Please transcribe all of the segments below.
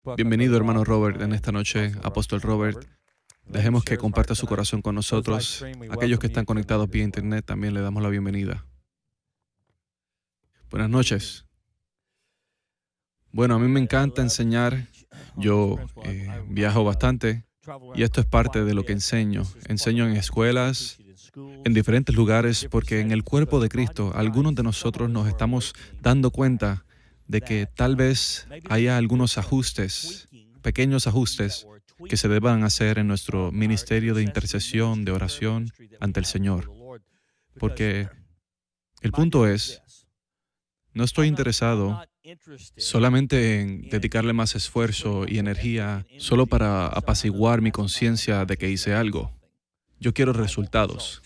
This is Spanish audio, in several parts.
Bienvenido, hermano Robert, en esta noche, apóstol Robert. Dejemos que comparta su corazón con nosotros. Aquellos que están conectados vía internet también le damos la bienvenida. Buenas noches. Bueno, a mí me encanta enseñar. Yo viajo bastante y esto es parte de lo que enseño. Enseño en escuelas, en diferentes lugares, porque en el cuerpo de Cristo, algunos de nosotros nos estamos dando cuenta de que tal vez haya algunos ajustes, pequeños ajustes, que se deban hacer en nuestro ministerio de intercesión, de oración ante el Señor. Porque el punto es, no estoy interesado solamente en dedicarle más esfuerzo y energía solo para apaciguar mi conciencia de que hice algo. Yo quiero resultados.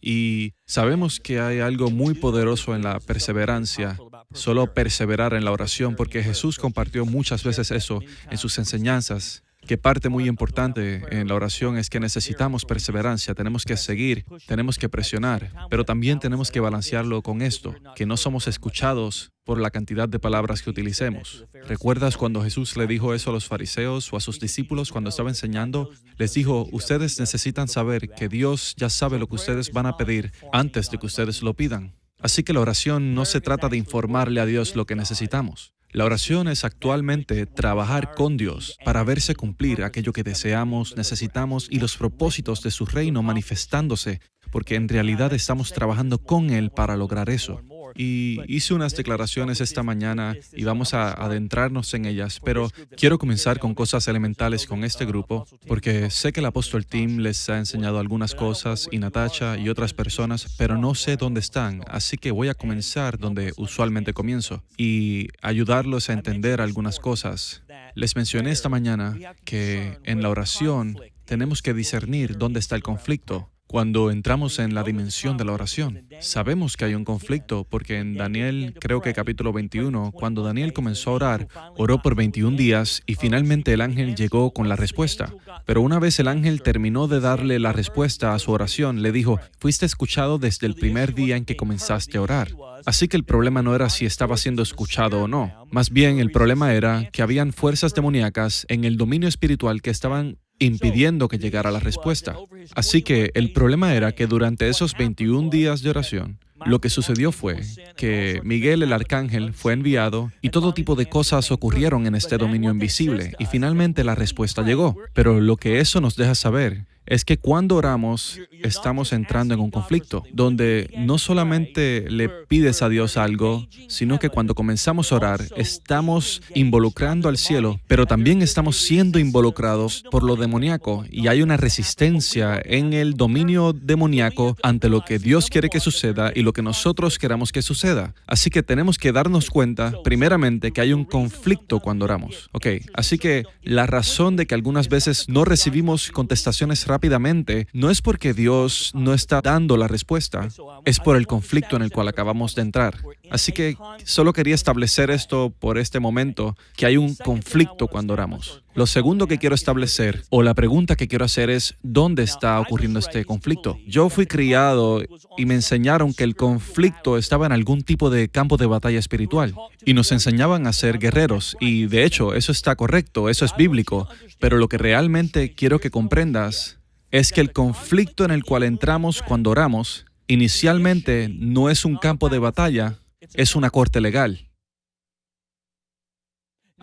Y sabemos que hay algo muy poderoso en la perseverancia, solo perseverar en la oración, porque Jesús compartió muchas veces eso en sus enseñanzas, que parte muy importante en la oración es que necesitamos perseverancia, tenemos que seguir, tenemos que presionar, pero también tenemos que balancearlo con esto, que no somos escuchados por la cantidad de palabras que utilicemos. ¿Recuerdas cuando Jesús le dijo eso a los fariseos o a sus discípulos cuando estaba enseñando? Les dijo, ustedes necesitan saber que Dios ya sabe lo que ustedes van a pedir antes de que ustedes lo pidan. Así que la oración no se trata de informarle a Dios lo que necesitamos. La oración es actualmente trabajar con Dios para verse cumplir aquello que deseamos, necesitamos y los propósitos de su reino manifestándose, porque en realidad estamos trabajando con Él para lograr eso. Y hice unas declaraciones esta mañana y vamos a adentrarnos en ellas, pero quiero comenzar con cosas elementales con este grupo, porque sé que el apóstol Tim les ha enseñado algunas cosas y Natasha y otras personas, pero no sé dónde están, así que voy a comenzar donde usualmente comienzo y ayudarlos a entender algunas cosas. Les mencioné esta mañana que en la oración tenemos que discernir dónde está el conflicto. Cuando entramos en la dimensión de la oración, sabemos que hay un conflicto porque en Daniel, creo que capítulo 21, cuando Daniel comenzó a orar, oró por 21 días y finalmente el ángel llegó con la respuesta. Pero una vez el ángel terminó de darle la respuesta a su oración, le dijo, fuiste escuchado desde el primer día en que comenzaste a orar. Así que el problema no era si estaba siendo escuchado o no. Más bien, el problema era que habían fuerzas demoníacas en el dominio espiritual que estaban impidiendo que llegara la respuesta. Así que el problema era que durante esos 21 días de oración, lo que sucedió fue que Miguel el arcángel fue enviado y todo tipo de cosas ocurrieron en este dominio invisible y finalmente la respuesta llegó. Pero lo que eso nos deja saber es que cuando oramos estamos entrando en un conflicto, donde no solamente le pides a Dios algo, sino que cuando comenzamos a orar estamos involucrando al cielo, pero también estamos siendo involucrados por lo demoníaco y hay una resistencia en el dominio demoníaco ante lo que Dios quiere que suceda y lo que nosotros queramos que suceda. Así que tenemos que darnos cuenta, primeramente, que hay un conflicto cuando oramos. Así que la razón de que algunas veces no recibimos contestaciones rápidamente no es porque Dios no está dando la respuesta, es por el conflicto en el cual acabamos de entrar. Así que solo quería establecer esto por este momento, que hay un conflicto cuando oramos. Lo segundo que quiero establecer, o la pregunta que quiero hacer es, ¿dónde está ocurriendo este conflicto? Yo fui criado y me enseñaron que el conflicto estaba en algún tipo de campo de batalla espiritual, y nos enseñaban a ser guerreros, y de hecho, eso está correcto, eso es bíblico, pero lo que realmente quiero que comprendas es que el conflicto en el cual entramos cuando oramos, inicialmente no es un campo de batalla, es una corte legal.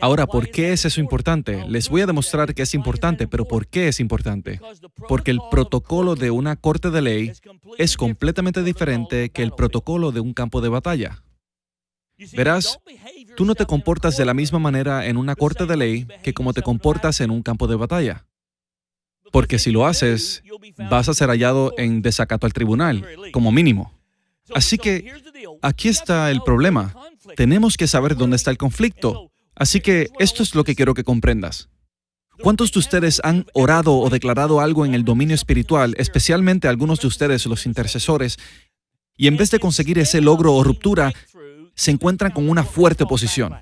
Ahora, ¿por qué es eso importante? Les voy a demostrar que es importante, pero ¿por qué es importante? Porque el protocolo de una corte de ley es completamente diferente que el protocolo de un campo de batalla. Verás, tú no te comportas de la misma manera en una corte de ley que como te comportas en un campo de batalla. Porque si lo haces, vas a ser hallado en desacato al tribunal, como mínimo. Así que aquí está el problema. Tenemos que saber dónde está el conflicto. Así que esto es lo que quiero que comprendas. ¿Cuántos de ustedes han orado o declarado algo en el dominio espiritual, especialmente algunos de ustedes, los intercesores, y en vez de conseguir ese logro o ruptura, se encuentran con una fuerte oposición?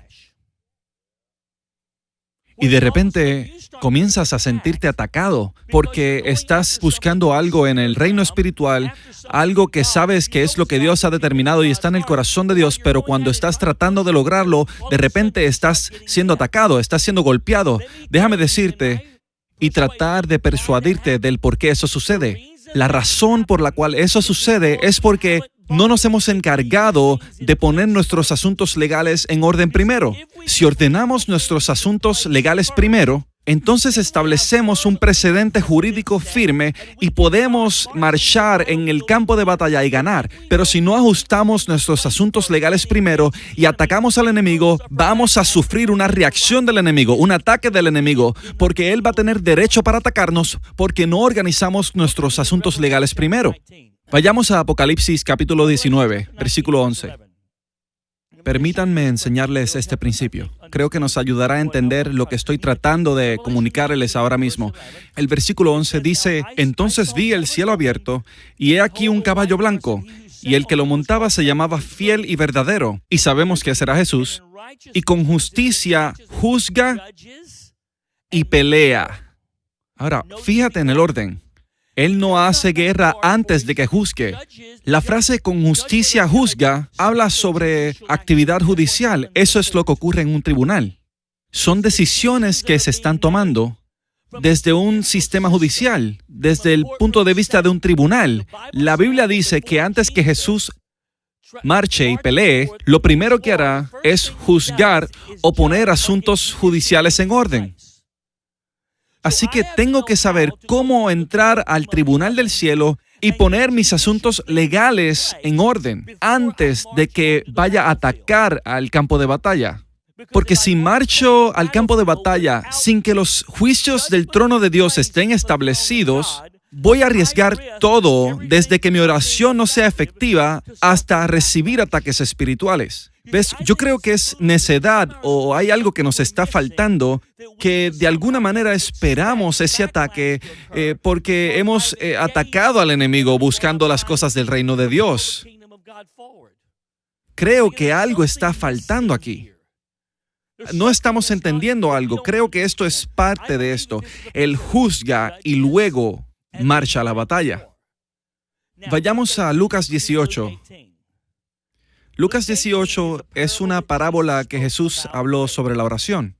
Y de repente comienzas a sentirte atacado porque estás buscando algo en el reino espiritual, algo que sabes que es lo que Dios ha determinado y está en el corazón de Dios, pero cuando estás tratando de lograrlo, de repente estás siendo atacado, estás siendo golpeado. Déjame decirte y tratar de persuadirte del por qué eso sucede. La razón por la cual eso sucede es porque no nos hemos encargado de poner nuestros asuntos legales en orden primero. Si ordenamos nuestros asuntos legales primero, entonces establecemos un precedente jurídico firme y podemos marchar en el campo de batalla y ganar. Pero si no ajustamos nuestros asuntos legales primero y atacamos al enemigo, vamos a sufrir una reacción del enemigo, un ataque del enemigo, porque él va a tener derecho para atacarnos porque no organizamos nuestros asuntos legales primero. Vayamos a Apocalipsis capítulo 19, versículo 11. Permítanme enseñarles este principio. Creo que nos ayudará a entender lo que estoy tratando de comunicarles ahora mismo. El versículo 11 dice, «Entonces vi el cielo abierto, y he aquí un caballo blanco, y el que lo montaba se llamaba Fiel y Verdadero, y sabemos que será Jesús, y con justicia juzga y pelea». Ahora, fíjate en el orden. Él no hace guerra antes de que juzgue. La frase «con justicia juzga» habla sobre actividad judicial. Eso es lo que ocurre en un tribunal. Son decisiones que se están tomando desde un sistema judicial, desde el punto de vista de un tribunal. La Biblia dice que antes que Jesús marche y pelee, lo primero que hará es juzgar o poner asuntos judiciales en orden. Así que tengo que saber cómo entrar al tribunal del cielo y poner mis asuntos legales en orden antes de que vaya a atacar al campo de batalla. Porque si marcho al campo de batalla sin que los juicios del trono de Dios estén establecidos, voy a arriesgar todo desde que mi oración no sea efectiva hasta recibir ataques espirituales. ¿Ves? Yo creo que es necedad o hay algo que nos está faltando, que de alguna manera esperamos ese ataque porque hemos atacado al enemigo buscando las cosas del reino de Dios. Creo que algo está faltando aquí. No estamos entendiendo algo. Creo que esto es parte de esto. Él juzga y luego marcha a la batalla. Vayamos a Lucas 18. Lucas 18 es una parábola que Jesús habló sobre la oración.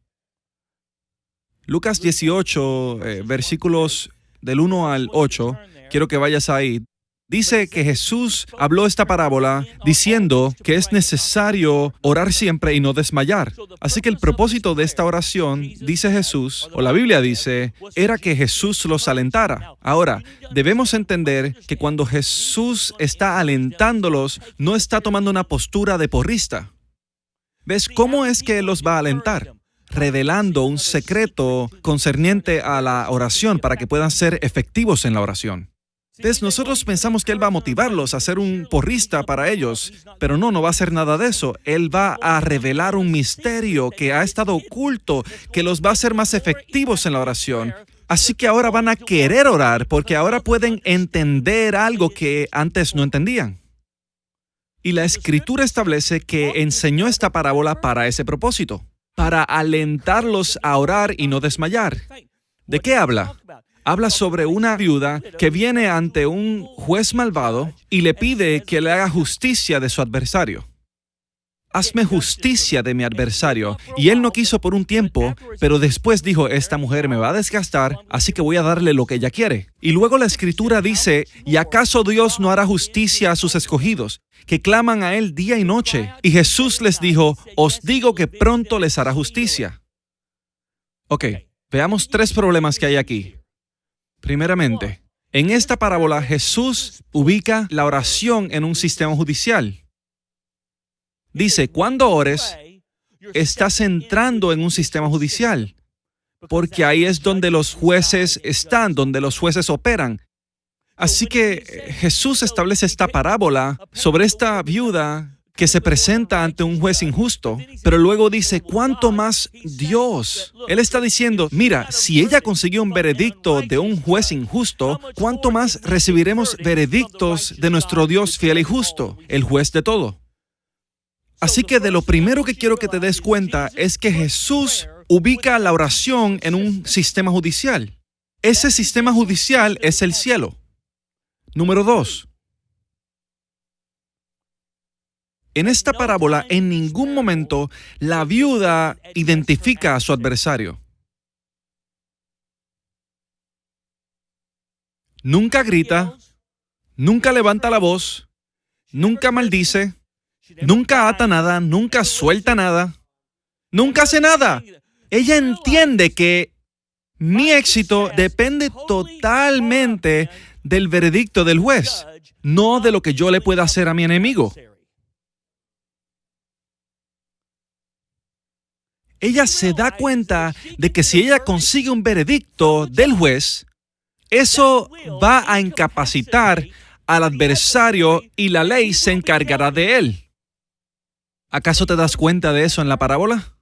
Lucas 18, versículos del 1 al 8, quiero que vayas ahí. Dice que Jesús habló esta parábola diciendo que es necesario orar siempre y no desmayar. Así que el propósito de esta oración, dice Jesús, o la Biblia dice, era que Jesús los alentara. Ahora, debemos entender que cuando Jesús está alentándolos, no está tomando una postura de porrista. ¿Ves cómo es que Él los va a alentar? Revelando un secreto concerniente a la oración para que puedan ser efectivos en la oración. Entonces nosotros pensamos que Él va a motivarlos a ser un porrista para ellos, pero no va a hacer nada de eso. Él va a revelar un misterio que ha estado oculto, que los va a hacer más efectivos en la oración. Así que ahora van a querer orar porque ahora pueden entender algo que antes no entendían. Y la Escritura establece que enseñó esta parábola para ese propósito, para alentarlos a orar y no desmayar. ¿De qué habla? Habla sobre una viuda que viene ante un juez malvado y le pide que le haga justicia de su adversario. Hazme justicia de mi adversario. Y él no quiso por un tiempo, pero después dijo, esta mujer me va a desgastar, así que voy a darle lo que ella quiere. Y luego la Escritura dice, ¿y acaso Dios no hará justicia a sus escogidos, que claman a Él día y noche? Y Jesús les dijo, os digo que pronto les hará justicia. Ok, veamos 3 problemas que hay aquí. Primeramente, en esta parábola Jesús ubica la oración en un sistema judicial. Dice, cuando ores, estás entrando en un sistema judicial, porque ahí es donde los jueces están, donde los jueces operan. Así que Jesús establece esta parábola sobre esta viuda que se presenta ante un juez injusto, pero luego dice, ¿cuánto más Dios? Él está diciendo, mira, si ella consiguió un veredicto de un juez injusto, ¿cuánto más recibiremos veredictos de nuestro Dios fiel y justo, el juez de todo? Así que de lo primero que quiero que te des cuenta es que Jesús ubica la oración en un sistema judicial. Ese sistema judicial es el cielo. Número 2. En esta parábola, en ningún momento, la viuda identifica a su adversario. Nunca grita, nunca levanta la voz, nunca maldice, nunca ata nada, nunca suelta nada, nunca hace nada. Ella entiende que mi éxito depende totalmente del veredicto del juez, no de lo que yo le pueda hacer a mi enemigo. Ella se da cuenta de que si ella consigue un veredicto del juez, eso va a incapacitar al adversario y la ley se encargará de él. ¿Acaso te das cuenta de eso en la parábola?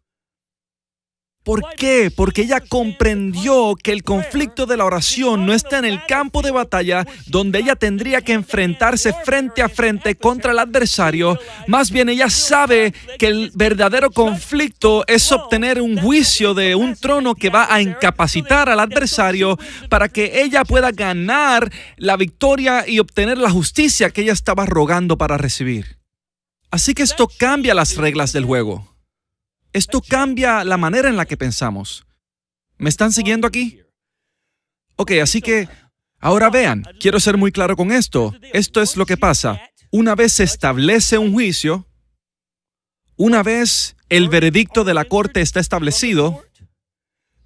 ¿Por qué? Porque ella comprendió que el conflicto de la oración no está en el campo de batalla donde ella tendría que enfrentarse frente a frente contra el adversario. Más bien ella sabe que el verdadero conflicto es obtener un juicio de un trono que va a incapacitar al adversario para que ella pueda ganar la victoria y obtener la justicia que ella estaba rogando para recibir. Así que esto cambia las reglas del juego. Esto cambia la manera en la que pensamos. ¿Me están siguiendo aquí? Ok, así que ahora vean, quiero ser muy claro con esto. Esto es lo que pasa. Una vez se establece un juicio, una vez el veredicto de la corte está establecido,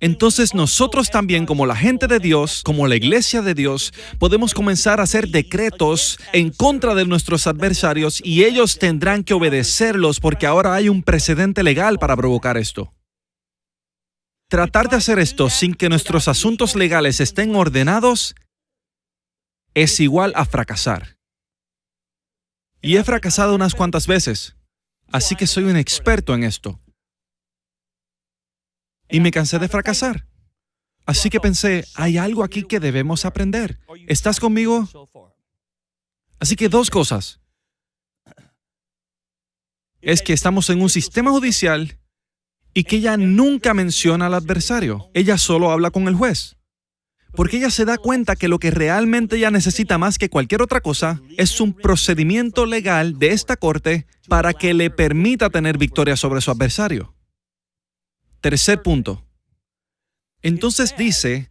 entonces nosotros también, como la gente de Dios, como la iglesia de Dios, podemos comenzar a hacer decretos en contra de nuestros adversarios y ellos tendrán que obedecerlos porque ahora hay un precedente legal para provocar esto. Tratar de hacer esto sin que nuestros asuntos legales estén ordenados es igual a fracasar. Y he fracasado unas cuantas veces, así que soy un experto en esto. Y me cansé de fracasar. Así que pensé, hay algo aquí que debemos aprender. ¿Estás conmigo? Así que 2 cosas. Es que estamos en un sistema judicial y que ella nunca menciona al adversario. Ella solo habla con el juez. Porque ella se da cuenta que lo que realmente ella necesita más que cualquier otra cosa es un procedimiento legal de esta corte para que le permita tener victoria sobre su adversario. Tercer punto. Entonces dice,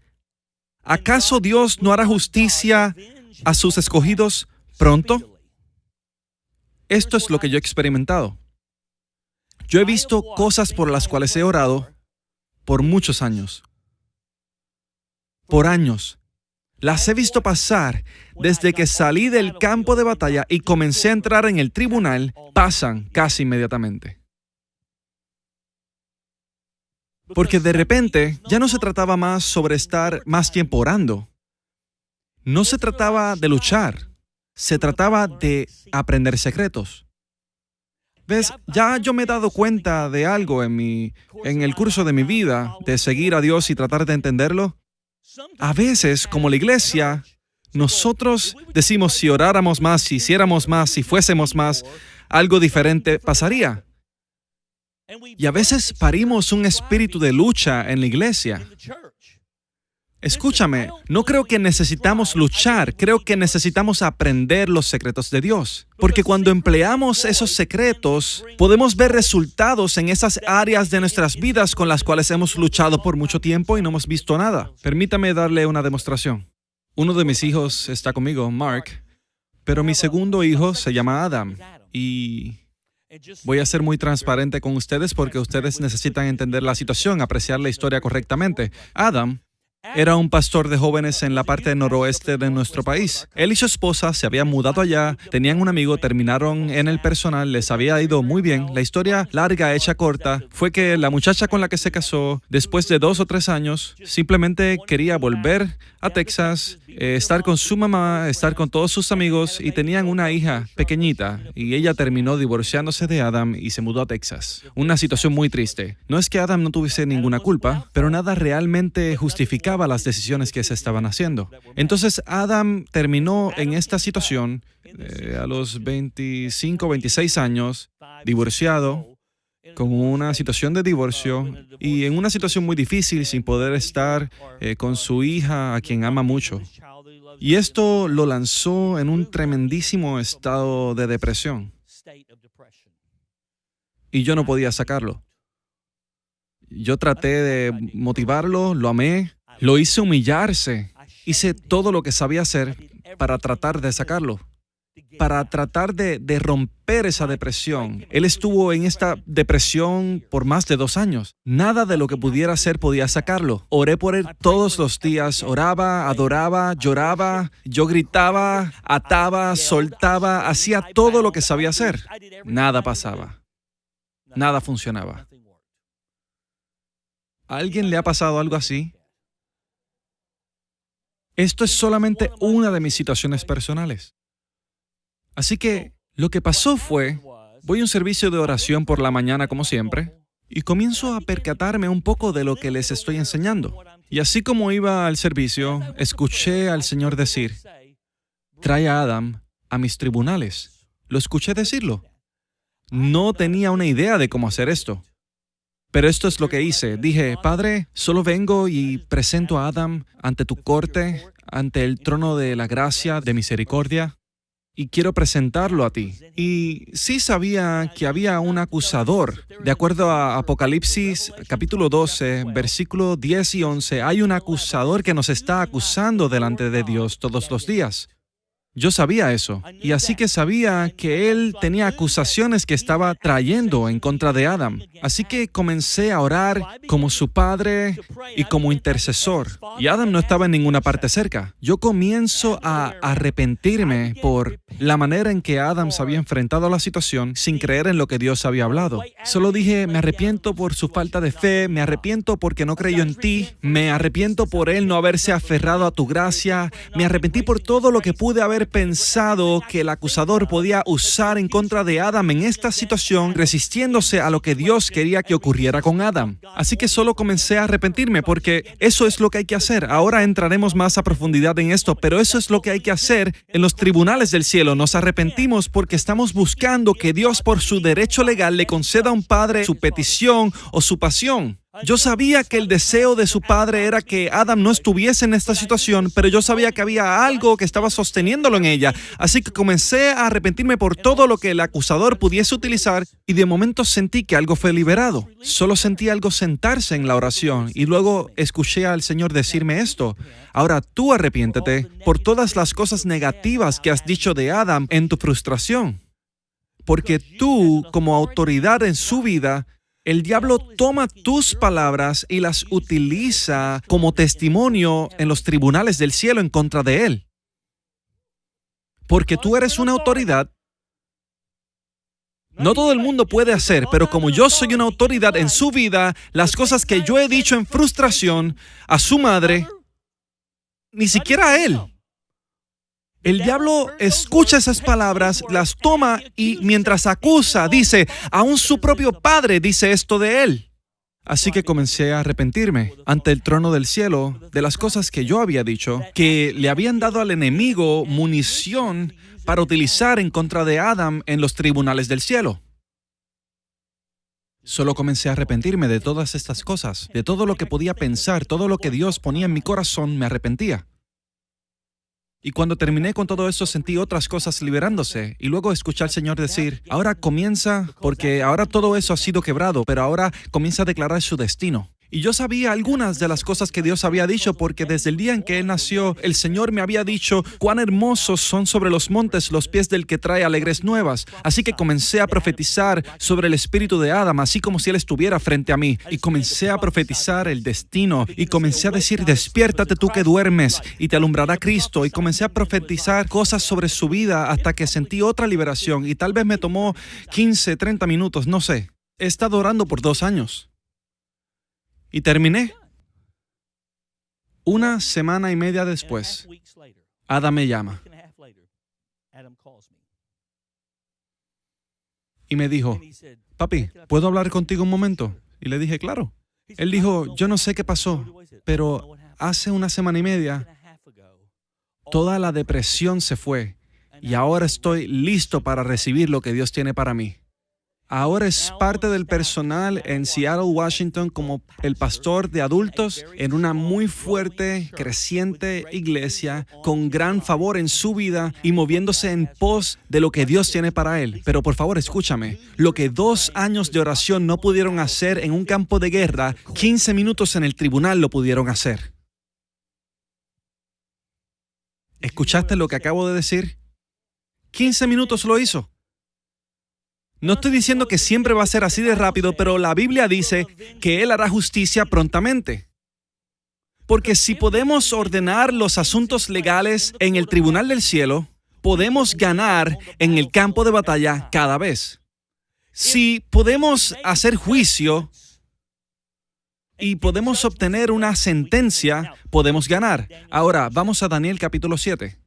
¿acaso Dios no hará justicia a sus escogidos pronto? Esto es lo que yo he experimentado. Yo he visto cosas por las cuales he orado por muchos años. Por años. Las he visto pasar desde que salí del campo de batalla y comencé a entrar en el tribunal, pasan casi inmediatamente. Porque de repente ya no se trataba más sobre estar más tiempo orando. No se trataba de luchar. Se trataba de aprender secretos. ¿Ves? Ya yo me he dado cuenta de algo en el curso de mi vida, de seguir a Dios y tratar de entenderlo. A veces, como la iglesia, nosotros decimos si oráramos más, si hiciéramos más, si fuésemos más, algo diferente pasaría. Y a veces parimos un espíritu de lucha en la iglesia. Escúchame, no creo que necesitamos luchar, creo que necesitamos aprender los secretos de Dios. Porque cuando empleamos esos secretos, podemos ver resultados en esas áreas de nuestras vidas con las cuales hemos luchado por mucho tiempo y no hemos visto nada. Permítame darle una demostración. Uno de mis hijos está conmigo, Mark, pero mi segundo hijo se llama Adam y voy a ser muy transparente con ustedes porque ustedes necesitan entender la situación, apreciar la historia correctamente. Adam era un pastor de jóvenes en la parte noroeste de nuestro país. Él y su esposa se habían mudado allá, tenían un amigo, terminaron en el personal, les había ido muy bien. La historia larga, hecha corta, fue que la muchacha con la que se casó, después de 2 o 3 años, simplemente quería volver a Texas, estar con su mamá, estar con todos sus amigos y tenían una hija pequeñita y ella terminó divorciándose de Adam y se mudó a Texas. Una situación muy triste. No es que Adam no tuviese ninguna culpa, pero nada realmente justificaba las decisiones que se estaban haciendo. Entonces Adam terminó en esta situación a los 25, 26 años, divorciado, con una situación de divorcio y en una situación muy difícil sin poder estar con su hija a quien ama mucho. Y esto lo lanzó en un tremendísimo estado de depresión. Y yo no podía sacarlo. Yo traté de motivarlo, lo amé, lo hice humillarse. Hice todo lo que sabía hacer para tratar de sacarlo, para tratar de romper esa depresión. Él estuvo en esta depresión por más de 2 años. Nada de lo que pudiera hacer podía sacarlo. Oré por él todos los días, oraba, adoraba, lloraba, yo gritaba, ataba, soltaba, hacía todo lo que sabía hacer. Nada pasaba. Nada funcionaba. ¿A alguien le ha pasado algo así? Esto es solamente una de mis situaciones personales. Así que lo que pasó fue, voy a un servicio de oración por la mañana como siempre, y comienzo a percatarme un poco de lo que les estoy enseñando. Y así como iba al servicio, escuché al Señor decir, trae a Adam a mis tribunales. Lo escuché decirlo. No tenía una idea de cómo hacer esto. Pero esto es lo que hice. Dije, Padre, solo vengo y presento a Adam ante tu corte, ante el trono de la gracia, de misericordia, y quiero presentarlo a ti. Y sí sabía que había un acusador. De acuerdo a Apocalipsis capítulo 12, versículo 10 y 11, hay un acusador que nos está acusando delante de Dios todos los días. Yo sabía eso, y así que sabía que él tenía acusaciones que estaba trayendo en contra de Adam. Así que comencé a orar como su padre y como intercesor. Y Adam no estaba en ninguna parte cerca. Yo comienzo a arrepentirme por la manera en que Adam se había enfrentado a la situación sin creer en lo que Dios había hablado. Solo dije, me arrepiento por su falta de fe, me arrepiento porque no creyó en ti, me arrepiento por él no haberse aferrado a tu gracia, me arrepentí por todo lo que pude haber pensado que el acusador podía usar en contra de Adam en esta situación, resistiéndose a lo que Dios quería que ocurriera con Adam. Así que solo comencé a arrepentirme porque eso es lo que hay que hacer. Ahora entraremos más a profundidad en esto, pero eso es lo que hay que hacer en los tribunales del cielo. Nos arrepentimos porque estamos buscando que Dios por su derecho legal le conceda a un padre su petición o su pasión. Yo sabía que el deseo de su padre era que Adam no estuviese en esta situación, pero yo sabía que había algo que estaba sosteniéndolo en ella. Así que comencé a arrepentirme por todo lo que el acusador pudiese utilizar y de momento sentí que algo fue liberado. Solo sentí algo sentarse en la oración y luego escuché al Señor decirme esto. Ahora tú arrepiéntete por todas las cosas negativas que has dicho de Adam en tu frustración. Porque tú, como autoridad en su vida, el diablo toma tus palabras y las utiliza como testimonio en los tribunales del cielo en contra de él. Porque tú eres una autoridad. No todo el mundo puede hacer, pero como yo soy una autoridad en su vida, las cosas que yo he dicho en frustración a su madre, ni siquiera a él. El diablo escucha esas palabras, las toma y mientras acusa, dice, aún su propio padre dice esto de él. Así que comencé a arrepentirme ante el trono del cielo de las cosas que yo había dicho, que le habían dado al enemigo munición para utilizar en contra de Adam en los tribunales del cielo. Solo comencé a arrepentirme de todas estas cosas, de todo lo que podía pensar, todo lo que Dios ponía en mi corazón, me arrepentía. Y cuando terminé con todo eso, sentí otras cosas liberándose. Y luego escuché al Señor decir, ahora comienza, porque ahora todo eso ha sido quebrado, pero ahora comienza a declarar su destino. Y yo sabía algunas de las cosas que Dios había dicho, porque desde el día en que Él nació, el Señor me había dicho cuán hermosos son sobre los montes los pies del que trae alegres nuevas. Así que comencé a profetizar sobre el espíritu de Adam, así como si Él estuviera frente a mí. Y comencé a profetizar el destino. Y comencé a decir, despiértate tú que duermes, y te alumbrará Cristo. Y comencé a profetizar cosas sobre su vida hasta que sentí otra liberación. Y tal vez me tomó 15, 30 minutos, no sé. He estado orando por 2 años. Y terminé. 1 semana y media después, Adam me llama y me dijo, papi, ¿puedo hablar contigo un momento? Y le dije, claro. Él dijo, yo no sé qué pasó, pero hace 1 semana y media, toda la depresión se fue y ahora estoy listo para recibir lo que Dios tiene para mí. Ahora es parte del personal en Seattle, Washington, como el pastor de adultos en una muy fuerte, creciente iglesia con gran favor en su vida y moviéndose en pos de lo que Dios tiene para él. Pero por favor, escúchame. Lo que 2 años de oración no pudieron hacer en un campo de guerra, 15 minutos en el tribunal lo pudieron hacer. ¿Escuchaste lo que acabo de decir? 15 minutos lo hizo. No estoy diciendo que siempre va a ser así de rápido, pero la Biblia dice que Él hará justicia prontamente. Porque si podemos ordenar los asuntos legales en el tribunal del cielo, podemos ganar en el campo de batalla cada vez. Si podemos hacer juicio y podemos obtener una sentencia, podemos ganar. Ahora, vamos a Daniel capítulo 7.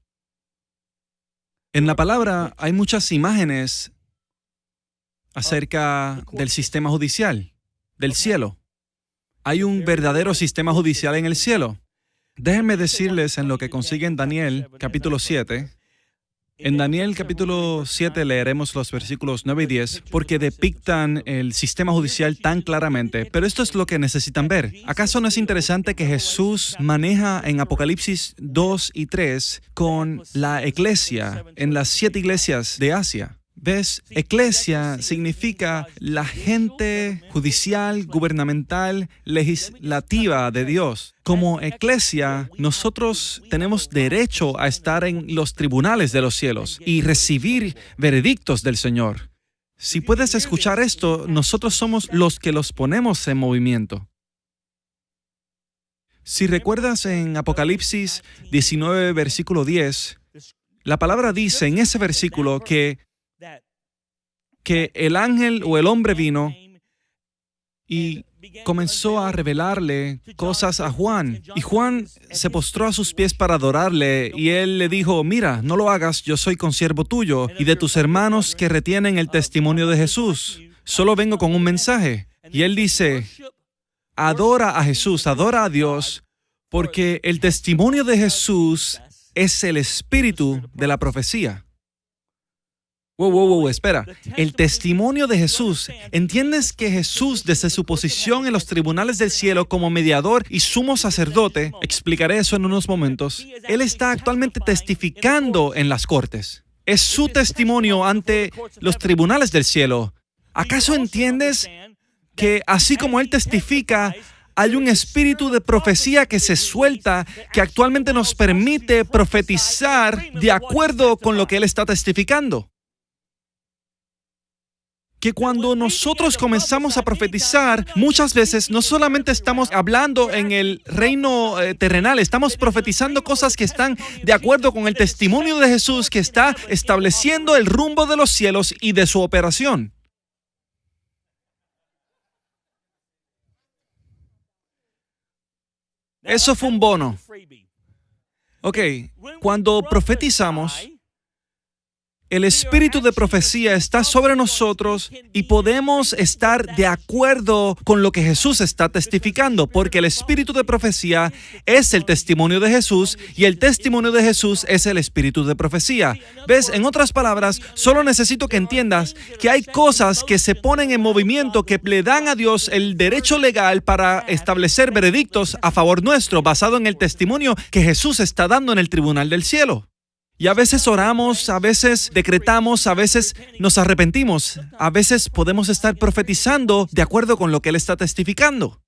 En la palabra hay muchas imágenes acerca del sistema judicial, del cielo. Hay un verdadero sistema judicial en el cielo. Déjenme decirles en lo que consiguen Daniel, capítulo 7. En Daniel, capítulo 7, leeremos los versículos 9 y 10, porque depictan el sistema judicial tan claramente, pero esto es lo que necesitan ver. ¿Acaso no es interesante que Jesús maneja en Apocalipsis 2 y 3 con la iglesia en las 7 iglesias de Asia? ¿Ves? Eclesia significa la gente judicial, gubernamental, legislativa de Dios. Como eclesia, nosotros tenemos derecho a estar en los tribunales de los cielos y recibir veredictos del Señor. Si puedes escuchar esto, nosotros somos los que los ponemos en movimiento. Si recuerdas en Apocalipsis 19, versículo 10, la palabra dice en ese versículo que el ángel o el hombre vino y comenzó a revelarle cosas a Juan. Y Juan se postró a sus pies para adorarle y él le dijo, mira, no lo hagas, yo soy consiervo tuyo y de tus hermanos que retienen el testimonio de Jesús. Solo vengo con un mensaje. Y él dice, adora a Jesús, adora a Dios, porque el testimonio de Jesús es el espíritu de la profecía. Espera. El testimonio de Jesús. ¿Entiendes que Jesús, desde su posición en los tribunales del cielo como mediador y sumo sacerdote, explicaré eso en unos momentos, Él está actualmente testificando en las cortes? Es su testimonio ante los tribunales del cielo. ¿Acaso entiendes que así como Él testifica, hay un espíritu de profecía que se suelta, que actualmente nos permite profetizar de acuerdo con lo que Él está testificando? Que cuando nosotros comenzamos a profetizar, muchas veces no solamente estamos hablando en el reino terrenal, estamos profetizando cosas que están de acuerdo con el testimonio de Jesús que está estableciendo el rumbo de los cielos y de su operación. Eso fue un bono. Cuando profetizamos, el espíritu de profecía está sobre nosotros y podemos estar de acuerdo con lo que Jesús está testificando, porque el espíritu de profecía es el testimonio de Jesús y el testimonio de Jesús es el espíritu de profecía. ¿Ves? En otras palabras, solo necesito que entiendas que hay cosas que se ponen en movimiento que le dan a Dios el derecho legal para establecer veredictos a favor nuestro, basado en el testimonio que Jesús está dando en el tribunal del cielo. Y a veces oramos, a veces decretamos, a veces nos arrepentimos, a veces podemos estar profetizando de acuerdo con lo que Él está testificando.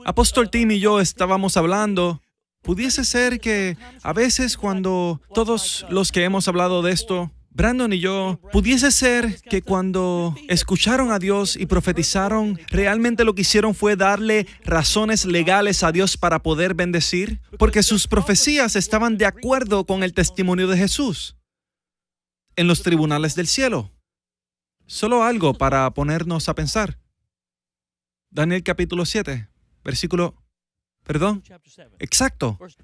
Apóstol Tim y yo estábamos hablando. Pudiese ser que a veces cuando todos los que hemos hablado de esto, Brandon y yo, pudiese ser que cuando escucharon a Dios y profetizaron, realmente lo que hicieron fue darle razones legales a Dios para poder bendecir, porque sus profecías estaban de acuerdo con el testimonio de Jesús en los tribunales del cielo. Solo algo para ponernos a pensar. Daniel capítulo 7, versículo...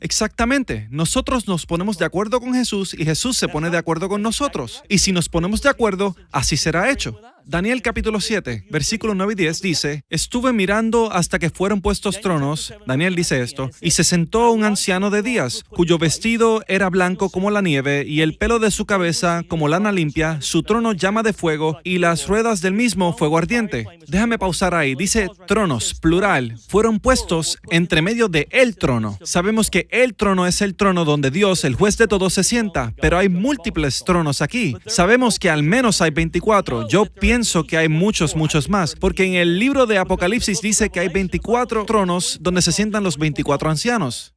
Exactamente. Nosotros nos ponemos de acuerdo con Jesús y Jesús se pone de acuerdo con nosotros. Y si nos ponemos de acuerdo, así será hecho. Daniel capítulo 7, versículos 9 y 10 dice, estuve mirando hasta que fueron puestos tronos, Daniel dice esto, y se sentó un anciano de días, cuyo vestido era blanco como la nieve, y el pelo de su cabeza como lana limpia, su trono llama de fuego, y las ruedas del mismo fuego ardiente. Déjame pausar ahí, dice tronos, plural, fueron puestos entre medio de el trono. Sabemos que el trono es el trono donde Dios, el juez de todos, se sienta, pero hay múltiples tronos aquí. Sabemos que al menos hay 24. Yo pienso que hay muchos más, porque en el libro de Apocalipsis dice que hay 24 tronos donde se sientan los 24 ancianos.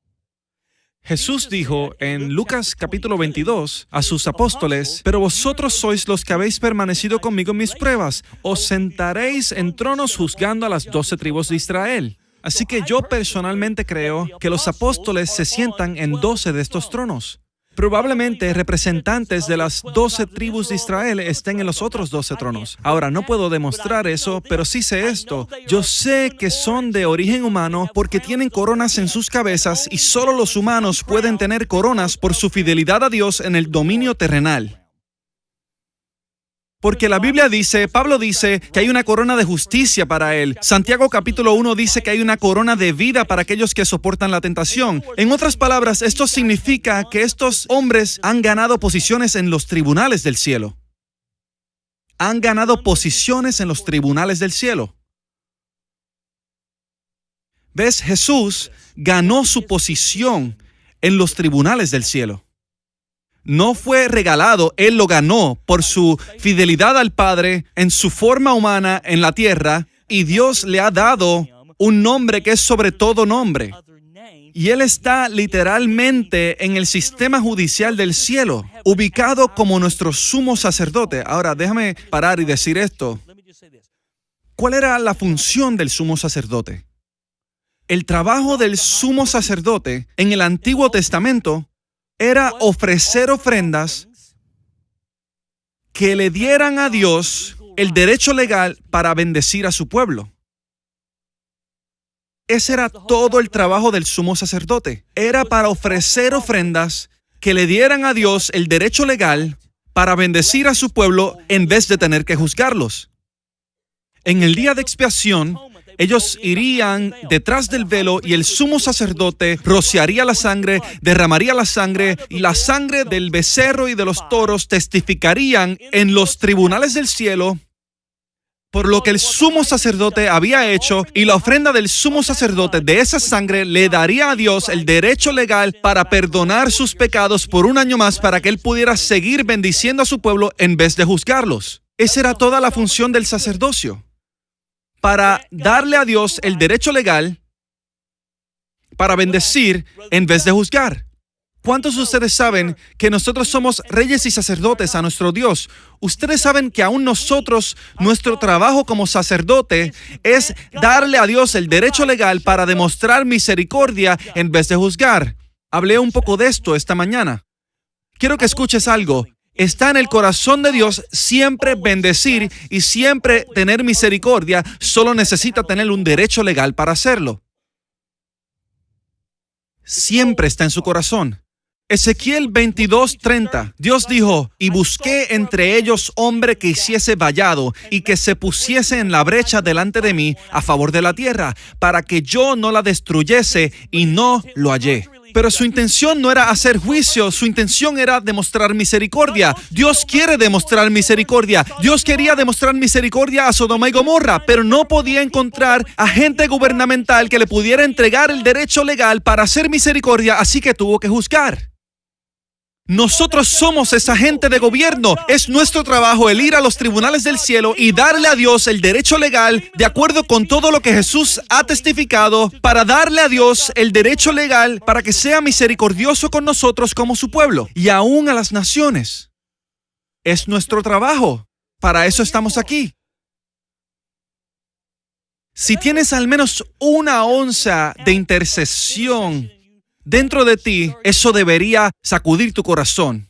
Jesús dijo en Lucas capítulo 22 a sus apóstoles, pero vosotros sois los que habéis permanecido conmigo en mis pruebas. Os sentaréis en tronos juzgando a las 12 tribus de Israel. Así que yo personalmente creo que los apóstoles se sientan en 12 de estos tronos. Probablemente representantes de las 12 tribus de Israel estén en los otros 12 tronos. Ahora, no puedo demostrar eso, pero sí sé esto. Yo sé que son de origen humano porque tienen coronas en sus cabezas y solo los humanos pueden tener coronas por su fidelidad a Dios en el dominio terrenal. Porque la Biblia dice, Pablo dice que hay una corona de justicia para él. Santiago capítulo 1 dice que hay una corona de vida para aquellos que soportan la tentación. En otras palabras, esto significa que estos hombres han ganado posiciones en los tribunales del cielo. Han ganado posiciones en los tribunales del cielo. ¿Ves? Jesús ganó su posición en los tribunales del cielo. No fue regalado, Él lo ganó por su fidelidad al Padre en su forma humana en la tierra, y Dios le ha dado un nombre que es sobre todo nombre. Y Él está literalmente en el sistema judicial del cielo, ubicado como nuestro sumo sacerdote. Ahora, déjame parar y decir esto. ¿Cuál era la función del sumo sacerdote? El trabajo del sumo sacerdote en el Antiguo Testamento era ofrecer ofrendas que le dieran a Dios el derecho legal para bendecir a su pueblo. Ese era todo el trabajo del sumo sacerdote. Era para ofrecer ofrendas que le dieran a Dios el derecho legal para bendecir a su pueblo en vez de tener que juzgarlos. En el día de expiación, ellos irían detrás del velo y el sumo sacerdote rociaría la sangre, derramaría la sangre, y la sangre del becerro y de los toros testificarían en los tribunales del cielo por lo que el sumo sacerdote había hecho, y la ofrenda del sumo sacerdote de esa sangre le daría a Dios el derecho legal para perdonar sus pecados por un año más para que Él pudiera seguir bendiciendo a su pueblo en vez de juzgarlos. Esa era toda la función del sacerdocio. Para darle a Dios el derecho legal para bendecir en vez de juzgar. ¿Cuántos de ustedes saben que nosotros somos reyes y sacerdotes a nuestro Dios? Ustedes saben que aún nosotros, nuestro trabajo como sacerdote es darle a Dios el derecho legal para demostrar misericordia en vez de juzgar. Hablé un poco de esto esta mañana. Quiero que escuches algo. Está en el corazón de Dios siempre bendecir y siempre tener misericordia. Solo necesita tener un derecho legal para hacerlo. Siempre está en su corazón. Ezequiel 22:30, Dios dijo, y busqué entre ellos hombre que hiciese vallado y que se pusiese en la brecha delante de mí a favor de la tierra, para que yo no la destruyese, y no lo hallé. Pero su intención no era hacer juicio, su intención era demostrar misericordia. Dios quiere demostrar misericordia. Dios quería demostrar misericordia a Sodoma y Gomorra, pero no podía encontrar agente gubernamental que le pudiera entregar el derecho legal para hacer misericordia, así que tuvo que juzgar. Nosotros somos esa gente de gobierno. Es nuestro trabajo el ir a los tribunales del cielo y darle a Dios el derecho legal de acuerdo con todo lo que Jesús ha testificado, para darle a Dios el derecho legal para que sea misericordioso con nosotros como su pueblo y aún a las naciones. Es nuestro trabajo. Para eso estamos aquí. Si tienes al menos una onza de intercesión dentro de ti, eso debería sacudir tu corazón.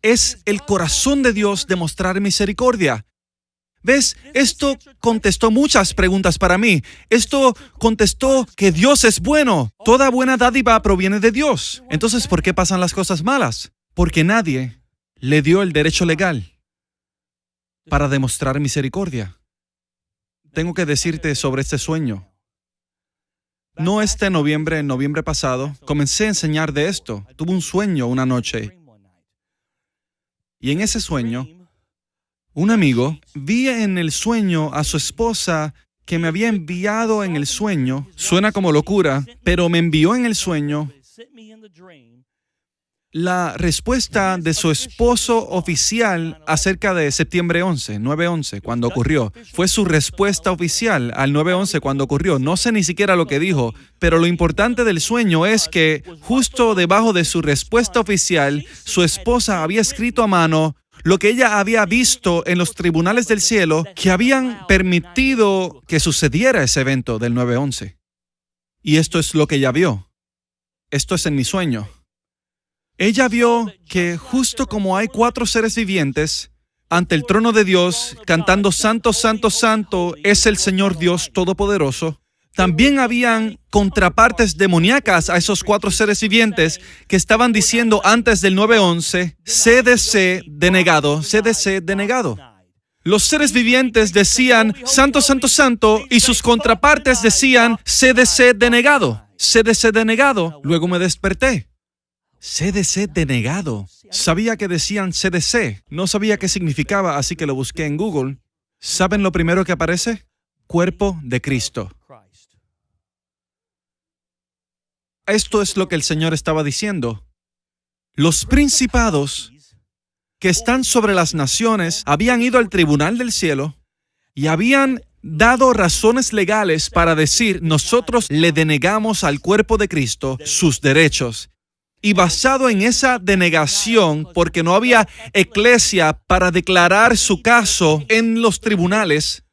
Es el corazón de Dios demostrar misericordia. ¿Ves? Esto contestó muchas preguntas para mí. Esto contestó que Dios es bueno. Toda buena dádiva proviene de Dios. Entonces, ¿por qué pasan las cosas malas? Porque nadie le dio el derecho legal para demostrar misericordia. Tengo que decirte sobre este sueño. No en noviembre pasado, comencé a enseñar de esto. Tuve un sueño una noche. Y en ese sueño, un amigo, vi en el sueño a su esposa que me había enviado en el sueño. Suena como locura, pero me envió en el sueño la respuesta de su esposo oficial acerca de septiembre 11, 9/11, cuando ocurrió. Fue su respuesta oficial al 9/11 cuando ocurrió. No sé ni siquiera lo que dijo, pero lo importante del sueño es que justo debajo de su respuesta oficial, su esposa había escrito a mano lo que ella había visto en los tribunales del cielo que habían permitido que sucediera ese evento del 9/11. Y esto es lo que ella vio. Esto es en mi sueño. Ella vio que justo como hay 4 seres vivientes ante el trono de Dios cantando Santo, Santo, Santo es el Señor Dios Todopoderoso, también habían contrapartes demoníacas a esos 4 seres vivientes que estaban diciendo antes del 9/11, CDC denegado, CDC denegado. Los seres vivientes decían Santo, Santo, Santo y sus contrapartes decían CDC denegado, CDC denegado. Luego me desperté. CDC denegado. Sabía que decían CDC. No sabía qué significaba, así que lo busqué en Google. ¿Saben lo primero que aparece? Cuerpo de Cristo. Esto es lo que el Señor estaba diciendo. Los principados que están sobre las naciones habían ido al tribunal del cielo y habían dado razones legales para decir, nosotros le denegamos al cuerpo de Cristo sus derechos. Y basado en esa denegación, porque no había eclesia para declarar su caso en los tribunales,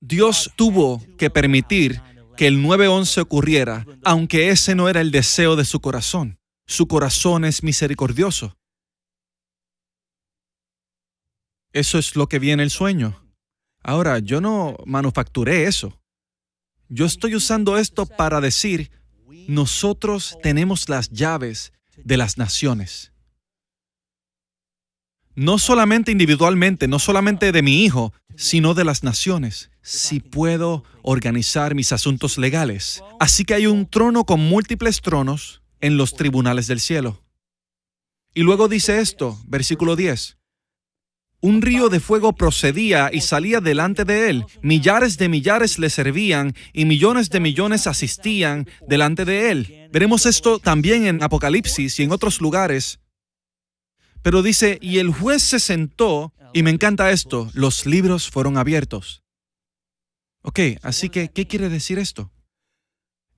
Dios tuvo que permitir que el 9/11 ocurriera, aunque ese no era el deseo de su corazón. Su corazón es misericordioso. Eso es lo que vi en el sueño. Ahora, yo no manufacturé eso. Yo estoy usando esto para decir, nosotros tenemos las llaves de las naciones. No solamente individualmente, no solamente de mi hijo, sino de las naciones. Si puedo organizar mis asuntos legales. Así que hay un trono con múltiples tronos en los tribunales del cielo. Y luego dice esto, versículo 10. Un río de fuego procedía y salía delante de él. Millares de millares le servían y millones de millones asistían delante de él. Veremos esto también en Apocalipsis y en otros lugares. Pero dice, y el juez se sentó, y me encanta esto, los libros fueron abiertos. Ok, así que, ¿qué quiere decir esto?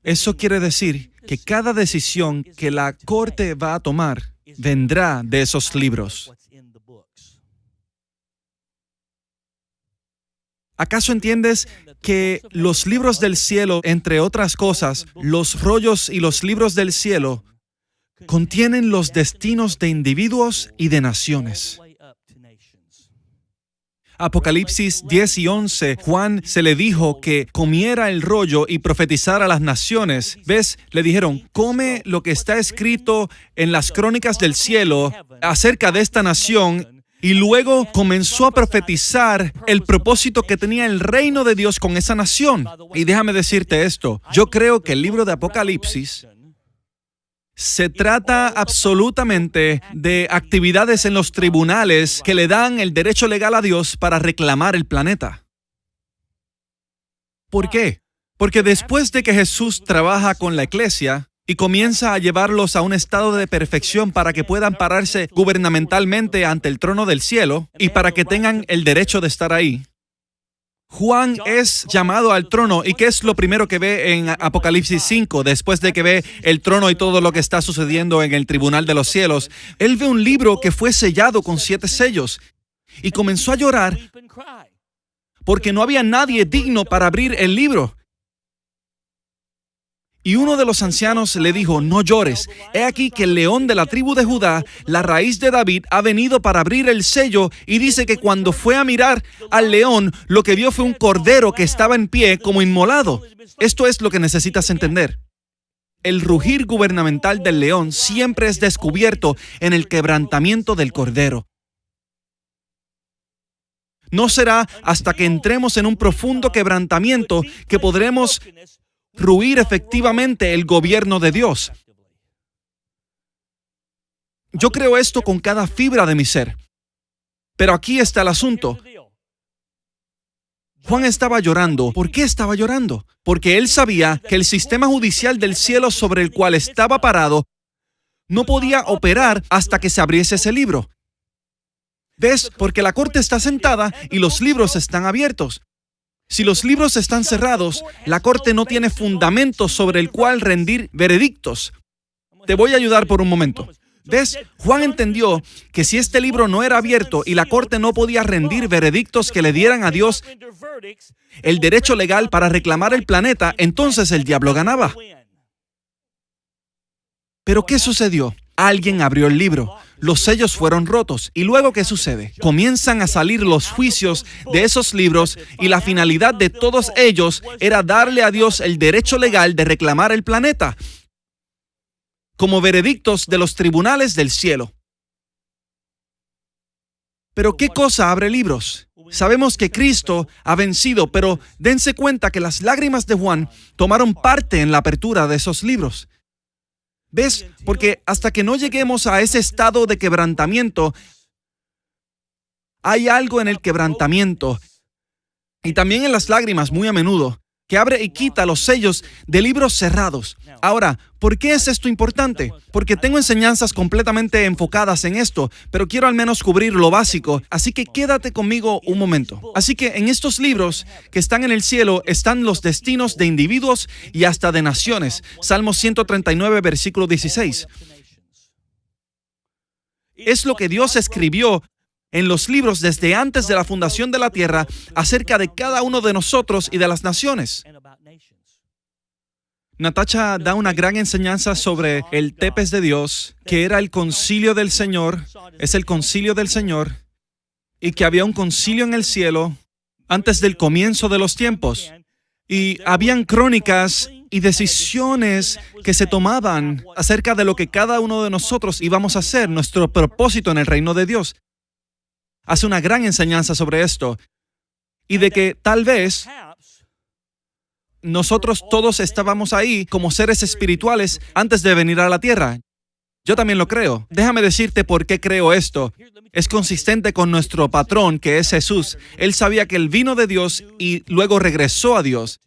Eso quiere decir que cada decisión que la corte va a tomar vendrá de esos libros. ¿Acaso entiendes que los libros del cielo, entre otras cosas, los rollos y los libros del cielo, contienen los destinos de individuos y de naciones? Apocalipsis 10 y 11, Juan se le dijo que comiera el rollo y profetizara a las naciones. ¿Ves? Le dijeron, come lo que está escrito en las crónicas del cielo acerca de esta nación. Y luego comenzó a profetizar el propósito que tenía el reino de Dios con esa nación. Y déjame decirte esto, yo creo que el libro de Apocalipsis se trata absolutamente de actividades en los tribunales que le dan el derecho legal a Dios para reclamar el planeta. ¿Por qué? Porque después de que Jesús trabaja con la iglesia y comienza a llevarlos a un estado de perfección para que puedan pararse gubernamentalmente ante el trono del cielo y para que tengan el derecho de estar ahí, Juan es llamado al trono. ¿Y qué es lo primero que ve en Apocalipsis 5? Después de que ve el trono y todo lo que está sucediendo en el tribunal de los cielos, él ve un libro que fue sellado con 7 sellos y comenzó a llorar porque no había nadie digno para abrir el libro. Y uno de los ancianos le dijo, no llores, he aquí que el león de la tribu de Judá, la raíz de David, ha venido para abrir el sello, y dice que cuando fue a mirar al león, lo que vio fue un cordero que estaba en pie como inmolado. Esto es lo que necesitas entender. el rugir gubernamental del león siempre es descubierto en el quebrantamiento del cordero. No será hasta que entremos en un profundo quebrantamiento que podremos ruir efectivamente el gobierno de Dios. Yo creo esto con cada fibra de mi ser. Pero aquí está el asunto. Juan estaba llorando. ¿Por qué estaba llorando? Porque él sabía que el sistema judicial del cielo sobre el cual estaba parado no podía operar hasta que se abriese ese libro. ¿Ves? Porque la corte está sentada y los libros están abiertos. Si los libros están cerrados, la corte no tiene fundamento sobre el cual rendir veredictos. Te voy a ayudar por un momento. ¿Ves? Juan entendió que si este libro no era abierto y la corte no podía rendir veredictos que le dieran a Dios el derecho legal para reclamar el planeta, entonces el diablo ganaba. ¿Pero qué sucedió? Alguien abrió el libro, los sellos fueron rotos, y luego ¿qué sucede? Comienzan a salir los juicios de esos libros y la finalidad de todos ellos era darle a Dios el derecho legal de reclamar el planeta, como veredictos de los tribunales del cielo. ¿Pero qué cosa abre libros? Sabemos que Cristo ha vencido, pero dense cuenta que las lágrimas de Juan tomaron parte en la apertura de esos libros. ¿Ves? Porque hasta que no lleguemos a ese estado de quebrantamiento, hay algo en el quebrantamiento y también en las lágrimas muy a menudo que abre y quita los sellos de libros cerrados. Ahora, ¿por qué es esto importante? Porque tengo enseñanzas completamente enfocadas en esto, pero quiero al menos cubrir lo básico, así que quédate conmigo un momento. Así que en estos libros que están en el cielo están los destinos de individuos y hasta de naciones. Salmo 139, versículo 16. Es lo que Dios escribió en los libros desde antes de la fundación de la tierra acerca de cada uno de nosotros y de las naciones. Natacha da una gran enseñanza sobre el Tepes de Dios, que era el concilio del Señor, es el concilio del Señor, y que había un concilio en el cielo antes del comienzo de los tiempos. Y habían crónicas y decisiones que se tomaban acerca de lo que cada uno de nosotros íbamos a hacer, nuestro propósito en el reino de Dios. Hace una gran enseñanza sobre esto y de que tal vez nosotros todos estábamos ahí como seres espirituales antes de venir a la tierra. Yo también lo creo. Déjame decirte por qué creo esto. Es consistente con nuestro patrón, que es Jesús. Él sabía que Él vino de Dios y luego regresó a Dios.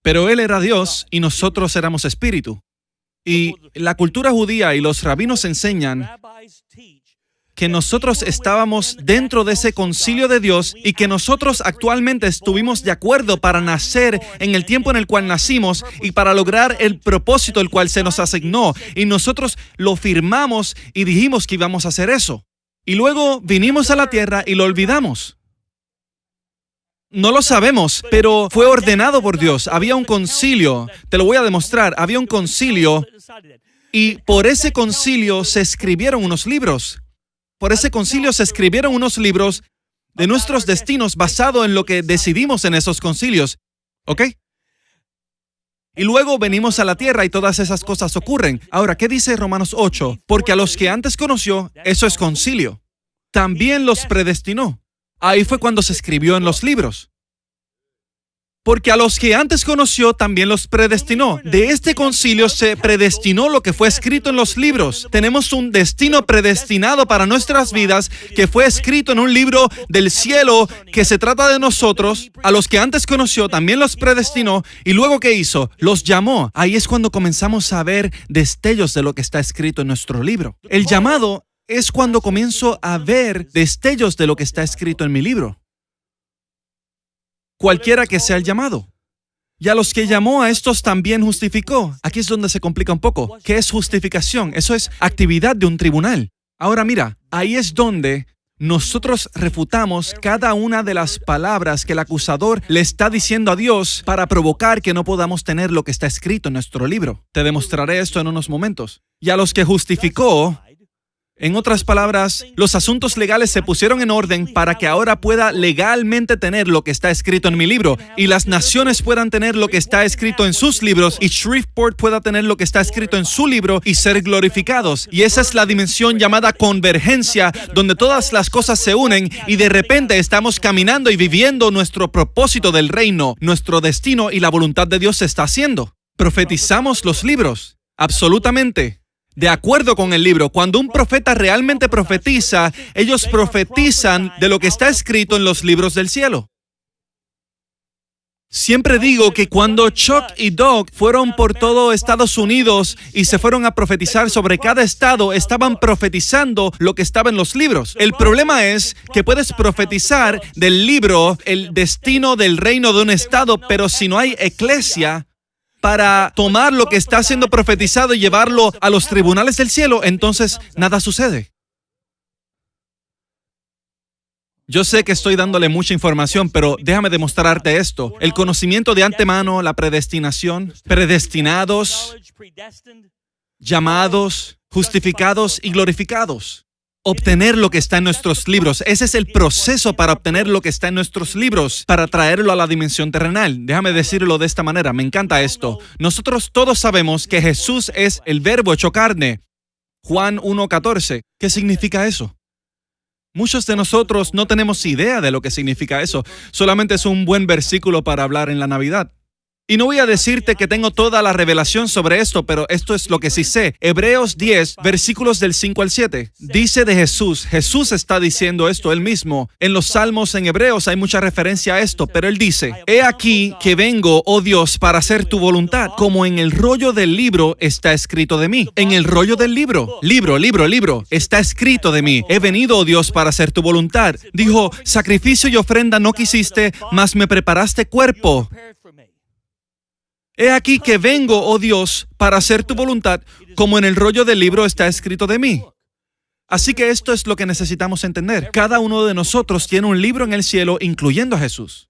Pero Él era Dios y nosotros éramos espíritu. Y la cultura judía y los rabinos enseñan que nosotros estábamos dentro de ese concilio de Dios y que nosotros actualmente estuvimos de acuerdo para nacer en el tiempo en el cual nacimos y para lograr el propósito el cual se nos asignó. Y nosotros lo firmamos y dijimos que íbamos a hacer eso. Y luego vinimos a la tierra y lo olvidamos. No lo sabemos, pero fue ordenado por Dios. Había un concilio, te lo voy a demostrar, había un concilio y por ese concilio se escribieron unos libros. Por ese concilio se escribieron unos libros de nuestros destinos basado en lo que decidimos en esos concilios. ¿Ok? Y luego venimos a la tierra y todas esas cosas ocurren. Ahora, ¿qué dice Romanos 8? Porque a los que antes conoció, eso es concilio. También los predestinó. Ahí fue cuando se escribió en los libros. Porque a los que antes conoció, también los predestinó. De este concilio se predestinó lo que fue escrito en los libros. Tenemos un destino predestinado para nuestras vidas que fue escrito en un libro del cielo que se trata de nosotros. A los que antes conoció, también los predestinó. Y luego, ¿qué hizo? Los llamó. Ahí es cuando comenzamos a ver destellos de lo que está escrito en nuestro libro. El llamado es cuando comienzo a ver destellos de lo que está escrito en mi libro. Cualquiera que sea el llamado. Y a los que llamó a estos también justificó. Aquí es donde se complica un poco. ¿Qué es justificación? Eso es actividad de un tribunal. Ahora mira, ahí es donde nosotros refutamos cada una de las palabras que el acusador le está diciendo a Dios para provocar que no podamos tener lo que está escrito en nuestro libro. Te demostraré esto en unos momentos. Y a los que justificó, En otras palabras, los asuntos legales se pusieron en orden para que ahora pueda legalmente tener lo que está escrito en mi libro, y las naciones puedan tener lo que está escrito en sus libros, y Shreveport pueda tener lo que está escrito en su libro y ser glorificados. Y esa es la dimensión llamada convergencia, donde todas las cosas se unen y de repente estamos caminando y viviendo nuestro propósito del reino, nuestro destino, y la voluntad de Dios se está haciendo. Profetizamos los libros, absolutamente. De acuerdo con el libro, cuando un profeta realmente profetiza, ellos profetizan de lo que está escrito en los libros del cielo. Siempre digo que cuando Chuck y Doug fueron por todo Estados Unidos y se fueron a profetizar sobre cada estado, estaban profetizando lo que estaba en los libros. El problema es que puedes profetizar del libro el destino del reino de un estado, pero si no hay iglesia para tomar lo que está siendo profetizado y llevarlo a los tribunales del cielo, entonces nada sucede. Yo sé que estoy dándole mucha información, pero déjame demostrarte esto. El conocimiento de antemano, la predestinación, predestinados, llamados, justificados y glorificados. Obtener lo que está en nuestros libros. Ese es el proceso para obtener lo que está en nuestros libros, para traerlo a la dimensión terrenal. Déjame decirlo de esta manera, me encanta esto. Nosotros todos sabemos que Jesús es el Verbo hecho carne. Juan 1:14. ¿Qué significa eso? Muchos de nosotros no tenemos idea de lo que significa eso. Solamente es un buen versículo para hablar en la Navidad. Y no voy a decirte que tengo toda la revelación sobre esto, pero esto es lo que sí sé. Hebreos 10, versículos del 5 al 7. Dice de Jesús, Jesús está diciendo esto él mismo. En los Salmos en Hebreos hay mucha referencia a esto, pero él dice, he aquí que vengo, oh Dios, para hacer tu voluntad, como en el rollo del libro está escrito de mí. En el rollo del libro, libro, está escrito de mí. He venido, oh Dios, para hacer tu voluntad. Dijo, sacrificio y ofrenda no quisiste, mas me preparaste cuerpo. He aquí que vengo, oh Dios, para hacer tu voluntad, como en el rollo del libro está escrito de mí. Así que esto es lo que necesitamos entender. Cada uno de nosotros tiene un libro en el cielo, incluyendo a Jesús.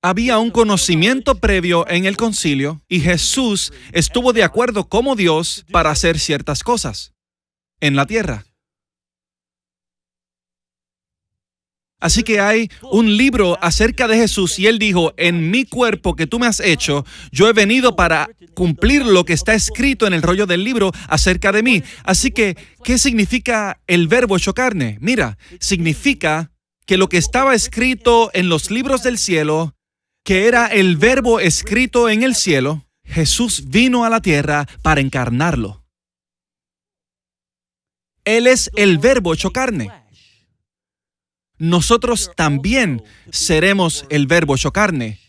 Había un conocimiento previo en el concilio y Jesús estuvo de acuerdo como Dios para hacer ciertas cosas en la tierra. Así que hay un libro acerca de Jesús y él dijo, en mi cuerpo que tú me has hecho, yo he venido para cumplir lo que está escrito en el rollo del libro acerca de mí. Así que, ¿qué significa el verbo hecho carne? Mira, significa que lo que estaba escrito en los libros del cielo, que era el verbo escrito en el cielo, Jesús vino a la tierra para encarnarlo. Él es el verbo hecho carne. Nosotros también seremos el verbo hecho carne,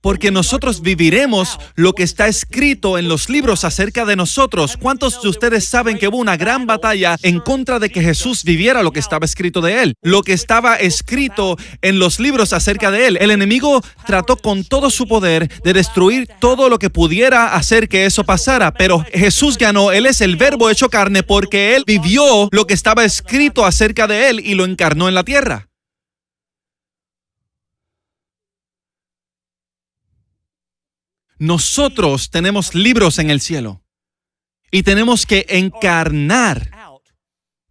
porque nosotros viviremos lo que está escrito en los libros acerca de nosotros. ¿Cuántos de ustedes saben que hubo una gran batalla en contra de que Jesús viviera lo que estaba escrito de él? Lo que estaba escrito en los libros acerca de él. El enemigo trató con todo su poder de destruir todo lo que pudiera hacer que eso pasara, pero Jesús ganó. Él es el verbo hecho carne porque él vivió lo que estaba escrito acerca de él y lo encarnó en la tierra. Nosotros tenemos libros en el cielo y tenemos que encarnar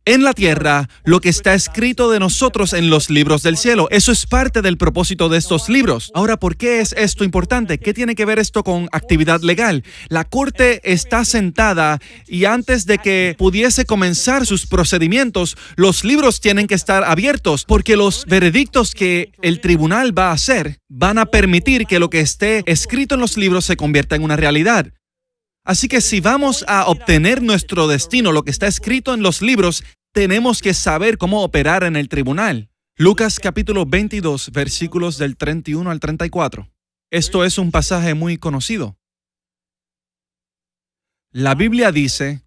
en la tierra lo que está escrito de nosotros en los libros del cielo. Eso es parte del propósito de estos libros. Ahora, ¿por qué es esto importante? ¿Qué tiene que ver esto con actividad legal? La corte está sentada y antes de que pudiese comenzar sus procedimientos, los libros tienen que estar abiertos porque los veredictos que el tribunal va a hacer van a permitir que lo que esté escrito en los libros se convierta en una realidad. Así que si vamos a obtener nuestro destino, lo que está escrito en los libros, tenemos que saber cómo operar en el tribunal. Lucas capítulo 22, versículos del 31 al 34. Esto es un pasaje muy conocido. La Biblia dice,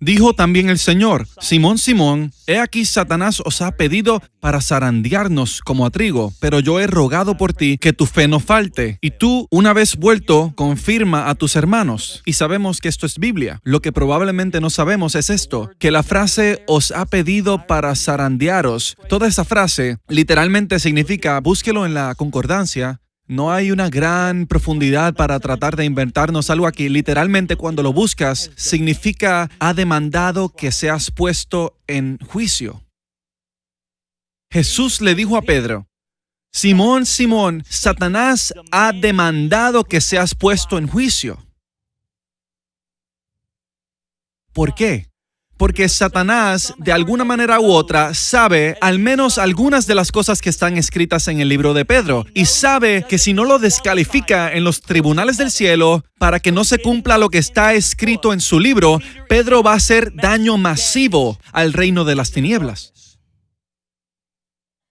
dijo también el Señor, Simón, Simón, he aquí Satanás os ha pedido para zarandearnos como a trigo, pero yo he rogado por ti que tu fe no falte. Y tú, una vez vuelto, confirma a tus hermanos. Y sabemos que esto es Biblia. Lo que probablemente no sabemos es esto, que la frase os ha pedido para zarandearos, toda esa frase literalmente significa, búsquelo en la concordancia, No hay una gran profundidad para tratar de inventarnos algo aquí. Literalmente, cuando lo buscas, significa ha demandado que seas puesto en juicio. Jesús le dijo a Pedro, Simón, Simón, Satanás ha demandado que seas puesto en juicio. ¿Por qué? Porque Satanás, de alguna manera u otra, sabe al menos algunas de las cosas que están escritas en el libro de Pedro, y sabe que si no lo descalifica en los tribunales del cielo para que no se cumpla lo que está escrito en su libro, Pedro va a hacer daño masivo al reino de las tinieblas.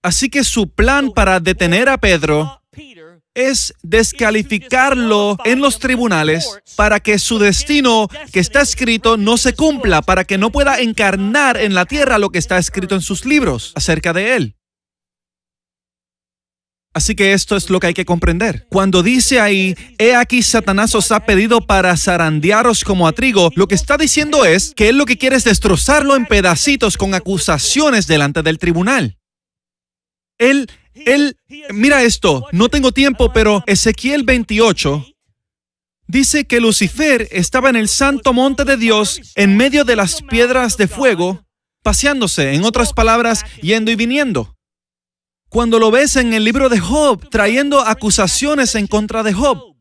Así que su plan para detener a Pedro es descalificarlo en los tribunales para que su destino que está escrito no se cumpla, para que no pueda encarnar en la tierra lo que está escrito en sus libros acerca de él. Así que esto es lo que hay que comprender. Cuando dice ahí, he aquí Satanás os ha pedido para zarandearos como a trigo, lo que está diciendo es que él lo que quiere es destrozarlo en pedacitos con acusaciones delante del tribunal. Mira esto, no tengo tiempo, pero Ezequiel 28 dice que Lucifer estaba en el santo monte de Dios en medio de las piedras de fuego, paseándose, en otras palabras, yendo y viniendo. Cuando lo ves en el libro de Job, trayendo acusaciones en contra de Job,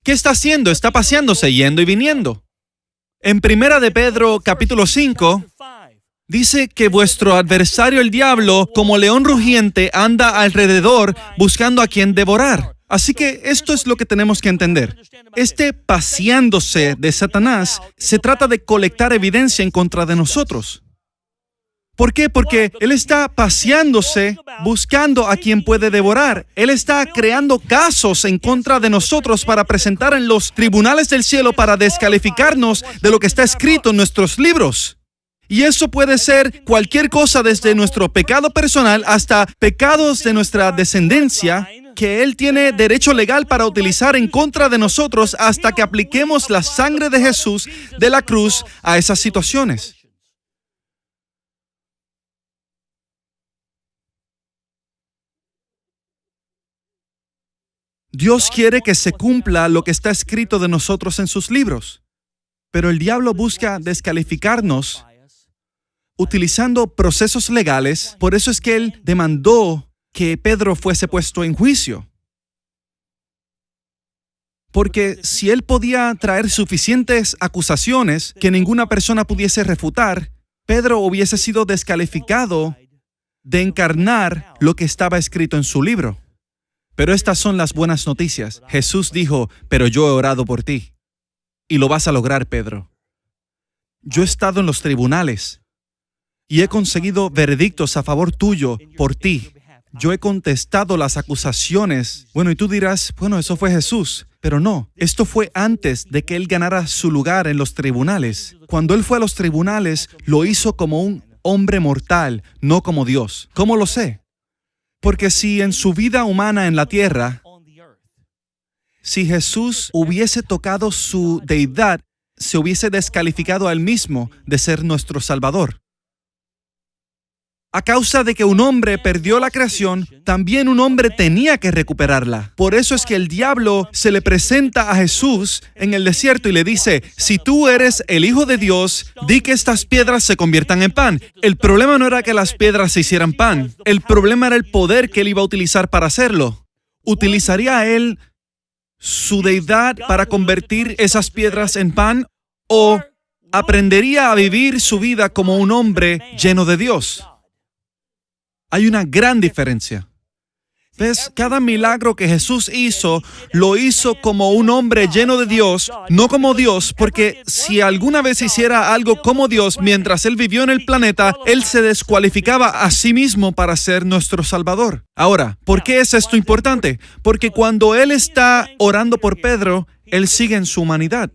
¿qué está haciendo? Está paseándose, yendo y viniendo. En Primera de Pedro, capítulo 5, dice que vuestro adversario el diablo, como león rugiente, anda alrededor buscando a quien devorar. Así que esto es lo que tenemos que entender. Este paseándose de Satanás se trata de colectar evidencia en contra de nosotros. ¿Por qué? Porque él está paseándose buscando a quien puede devorar. Él está creando casos en contra de nosotros para presentar en los tribunales del cielo para descalificarnos de lo que está escrito en nuestros libros. Y eso puede ser cualquier cosa desde nuestro pecado personal hasta pecados de nuestra descendencia que Él tiene derecho legal para utilizar en contra de nosotros hasta que apliquemos la sangre de Jesús de la cruz a esas situaciones. Dios quiere que se cumpla lo que está escrito de nosotros en sus libros, pero el diablo busca descalificarnos utilizando procesos legales. Por eso es que él demandó que Pedro fuese puesto en juicio. Porque si él podía traer suficientes acusaciones que ninguna persona pudiese refutar, Pedro hubiese sido descalificado de encarnar lo que estaba escrito en su libro. Pero estas son las buenas noticias. Jesús dijo, pero yo he orado por ti. Y lo vas a lograr, Pedro. Yo he estado en los tribunales y he conseguido veredictos a favor tuyo por ti. Yo he contestado las acusaciones. Bueno, y tú dirás, bueno, eso fue Jesús. Pero no, esto fue antes de que él ganara su lugar en los tribunales. Cuando él fue a los tribunales, lo hizo como un hombre mortal, no como Dios. ¿Cómo lo sé? Porque si en su vida humana en la tierra, si Jesús hubiese tocado su deidad, se hubiese descalificado a él mismo de ser nuestro Salvador. A causa de que un hombre perdió la creación, también un hombre tenía que recuperarla. Por eso es que el diablo se le presenta a Jesús en el desierto y le dice, si tú eres el Hijo de Dios, di que estas piedras se conviertan en pan. El problema no era que las piedras se hicieran pan. El problema era el poder que él iba a utilizar para hacerlo. ¿Utilizaría él su deidad para convertir esas piedras en pan? ¿O aprendería a vivir su vida como un hombre lleno de Dios? Hay una gran diferencia. ¿Ves? Cada milagro que Jesús hizo, lo hizo como un hombre lleno de Dios, no como Dios, porque si alguna vez hiciera algo como Dios mientras Él vivió en el planeta, Él se descualificaba a sí mismo para ser nuestro Salvador. Ahora, ¿por qué es esto importante? Porque cuando Él está orando por Pedro, Él sigue en su humanidad.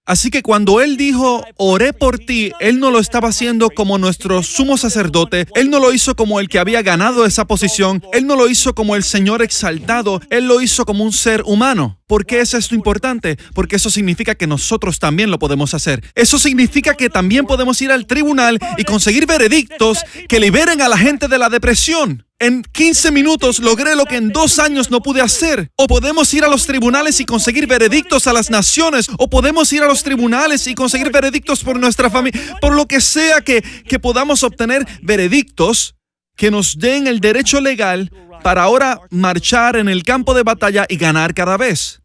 Así que cuando Él dijo, oré por ti, Él no lo estaba haciendo como nuestro sumo sacerdote, Él no lo hizo como el que había ganado esa posición, Él no lo hizo como el Señor exaltado, Él lo hizo como un ser humano. ¿Por qué es esto importante? Porque eso significa que nosotros también lo podemos hacer. Eso significa que también podemos ir al tribunal y conseguir veredictos que liberen a la gente de la depresión. En 15 minutos logré lo que en 2 años no pude hacer. O podemos ir a los tribunales y conseguir veredictos a las naciones. O podemos ir a los tribunales y conseguir veredictos por nuestra familia. Por lo que sea que podamos obtener veredictos que nos den el derecho legal para ahora marchar en el campo de batalla y ganar cada vez.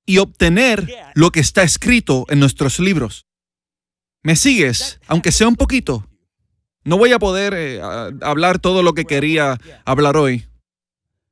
Y obtener lo que está escrito en nuestros libros. ¿Me sigues? Aunque sea un poquito. No voy a poder hablar todo lo que quería hablar hoy.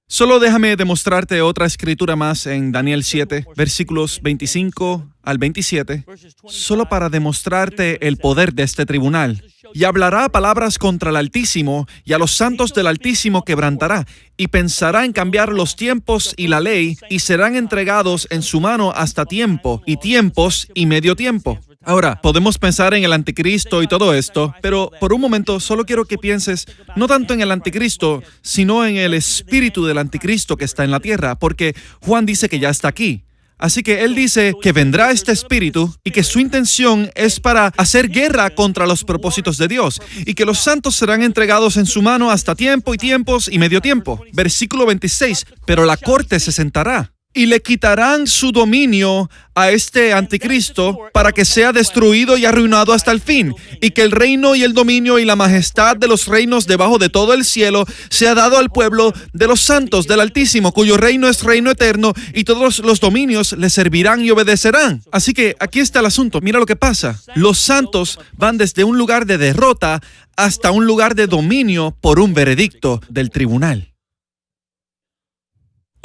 Solo déjame demostrarte otra escritura más en Daniel 7, versículos 25 al 27, solo para demostrarte el poder de este tribunal. Y hablará palabras contra el Altísimo, y a los santos del Altísimo quebrantará, y pensará en cambiar los tiempos y la ley, y serán entregados en su mano hasta tiempo, y tiempos y medio tiempo. Ahora, podemos pensar en el anticristo y todo esto, pero por un momento solo quiero que pienses no tanto en el anticristo, sino en el espíritu del anticristo que está en la tierra, porque Juan dice que ya está aquí. Así que él dice que vendrá este espíritu y que su intención es para hacer guerra contra los propósitos de Dios y que los santos serán entregados en su mano hasta tiempo y tiempos y medio tiempo. Versículo 26, pero la corte se sentará. Y le quitarán su dominio a este anticristo para que sea destruido y arruinado hasta el fin, y que el reino y el dominio y la majestad de los reinos debajo de todo el cielo sea dado al pueblo de los santos del Altísimo, cuyo reino es reino eterno, y todos los dominios le servirán y obedecerán. Así que aquí está el asunto. Mira lo que pasa. Los santos van desde un lugar de derrota hasta un lugar de dominio por un veredicto del tribunal.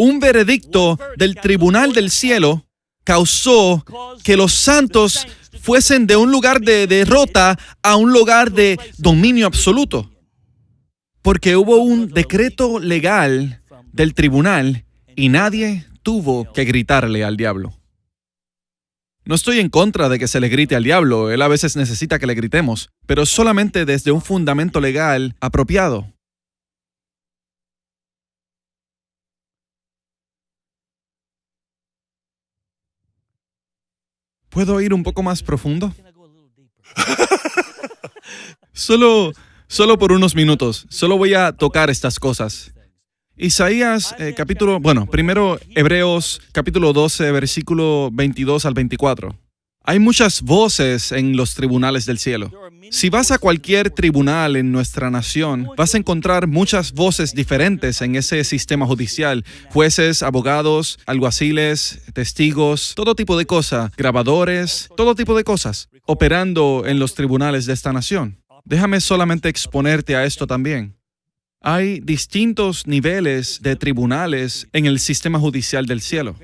Un veredicto del tribunal del cielo causó que los santos fuesen de un lugar de derrota a un lugar de dominio absoluto. Porque hubo un decreto legal del tribunal y nadie tuvo que gritarle al diablo. No estoy en contra de que se le grite al diablo, él a veces necesita que le gritemos, pero solamente desde un fundamento legal apropiado. ¿Puedo ir un poco más profundo? Solo por unos minutos. Solo voy a tocar estas cosas. Isaías primero Hebreos capítulo 12, versículo 22 al 24. Hay muchas voces en los tribunales del cielo. Si vas a cualquier tribunal en nuestra nación, vas a encontrar muchas voces diferentes en ese sistema judicial. Jueces, abogados, alguaciles, testigos, todo tipo de cosas, grabadores, todo tipo de cosas, operando en los tribunales de esta nación. Déjame solamente exponerte a esto también. Hay distintos niveles de tribunales en el sistema judicial del cielo.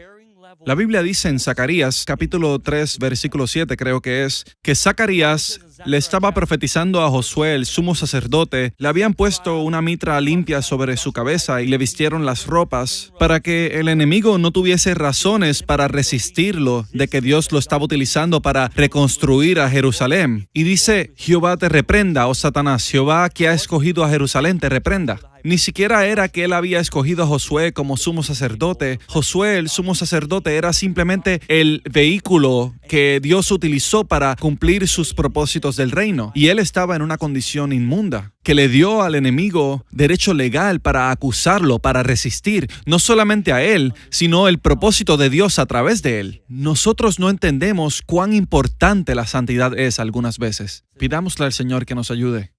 La Biblia dice en Zacarías, capítulo 3, versículo 7, creo que es, que Zacarías le estaba profetizando a Josué, el sumo sacerdote. Le habían puesto una mitra limpia sobre su cabeza y le vistieron las ropas para que el enemigo no tuviese razones para resistirlo, de que Dios lo estaba utilizando para reconstruir a Jerusalén. Y dice, Jehová te reprenda, oh Satanás, Jehová que ha escogido a Jerusalén te reprenda. Ni siquiera era que él había escogido a Josué como sumo sacerdote. Josué, el sumo sacerdote, era simplemente el vehículo que Dios utilizó para cumplir sus propósitos del reino. Y él estaba en una condición inmunda, que le dio al enemigo derecho legal para acusarlo, para resistir, no solamente a él, sino el propósito de Dios a través de él. Nosotros no entendemos cuán importante la santidad es algunas veces. Pidámosle al Señor que nos ayude.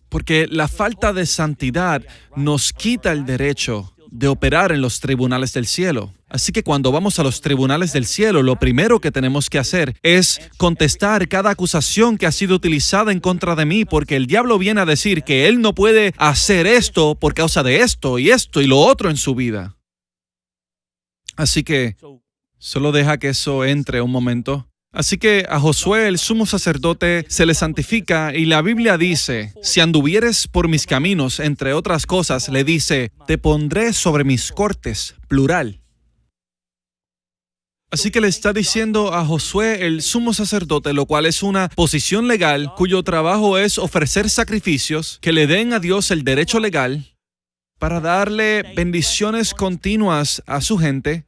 Porque la falta de santidad nos quita el derecho de operar en los tribunales del cielo. Así que cuando vamos a los tribunales del cielo, lo primero que tenemos que hacer es contestar cada acusación que ha sido utilizada en contra de mí, porque el diablo viene a decir que él no puede hacer esto por causa de esto y lo otro en su vida. Así que solo deja que eso entre un momento. Así que a Josué, el sumo sacerdote, se le santifica y la Biblia dice, si anduvieres por mis caminos, entre otras cosas, le dice, te pondré sobre mis cortes, plural. Así que le está diciendo a Josué, el sumo sacerdote, lo cual es una posición legal, cuyo trabajo es ofrecer sacrificios que le den a Dios el derecho legal para darle bendiciones continuas a su gente.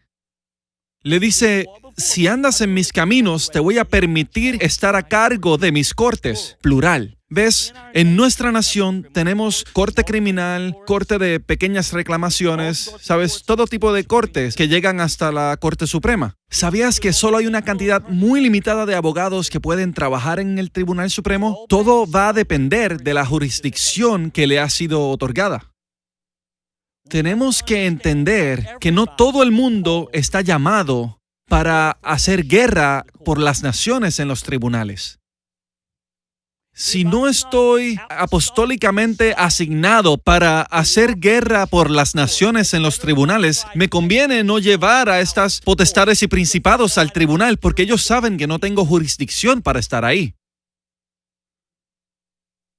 Le dice, si andas en mis caminos, te voy a permitir estar a cargo de mis cortes, plural. ¿Ves? En nuestra nación tenemos corte criminal, corte de pequeñas reclamaciones, ¿sabes? Todo tipo de cortes que llegan hasta la Corte Suprema. ¿Sabías que solo hay una cantidad muy limitada de abogados que pueden trabajar en el Tribunal Supremo? Todo va a depender de la jurisdicción que le ha sido otorgada. Tenemos que entender que no todo el mundo está llamado para hacer guerra por las naciones en los tribunales. Si no estoy apostólicamente asignado para hacer guerra por las naciones en los tribunales, me conviene no llevar a estas potestades y principados al tribunal porque ellos saben que no tengo jurisdicción para estar ahí.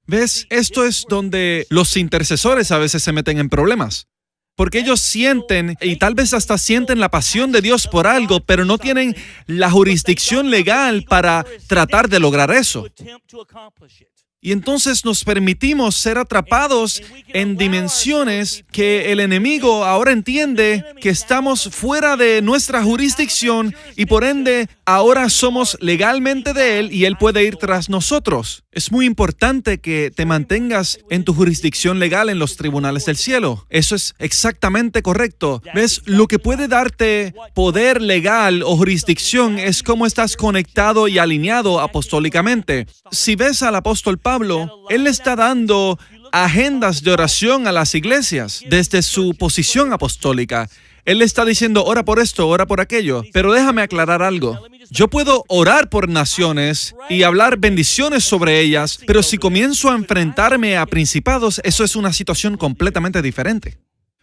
¿Ves? Esto es donde los intercesores a veces se meten en problemas. Porque ellos sienten, y tal vez hasta sienten la pasión de Dios por algo, pero no tienen la jurisdicción legal para tratar de lograr eso. Y entonces nos permitimos ser atrapados en dimensiones que el enemigo ahora entiende que estamos fuera de nuestra jurisdicción y por ende ahora somos legalmente de él y él puede ir tras nosotros. Es muy importante que te mantengas en tu jurisdicción legal en los tribunales del cielo. Eso es exactamente correcto. ¿Ves? Lo que puede darte poder legal o jurisdicción es cómo estás conectado y alineado apostólicamente. Si ves al apóstol Pablo, él le está dando agendas de oración a las iglesias desde su posición apostólica. Él le está diciendo, ora por esto, ora por aquello. Pero déjame aclarar algo. Yo puedo orar por naciones y hablar bendiciones sobre ellas, pero si comienzo a enfrentarme a principados, eso es una situación completamente diferente.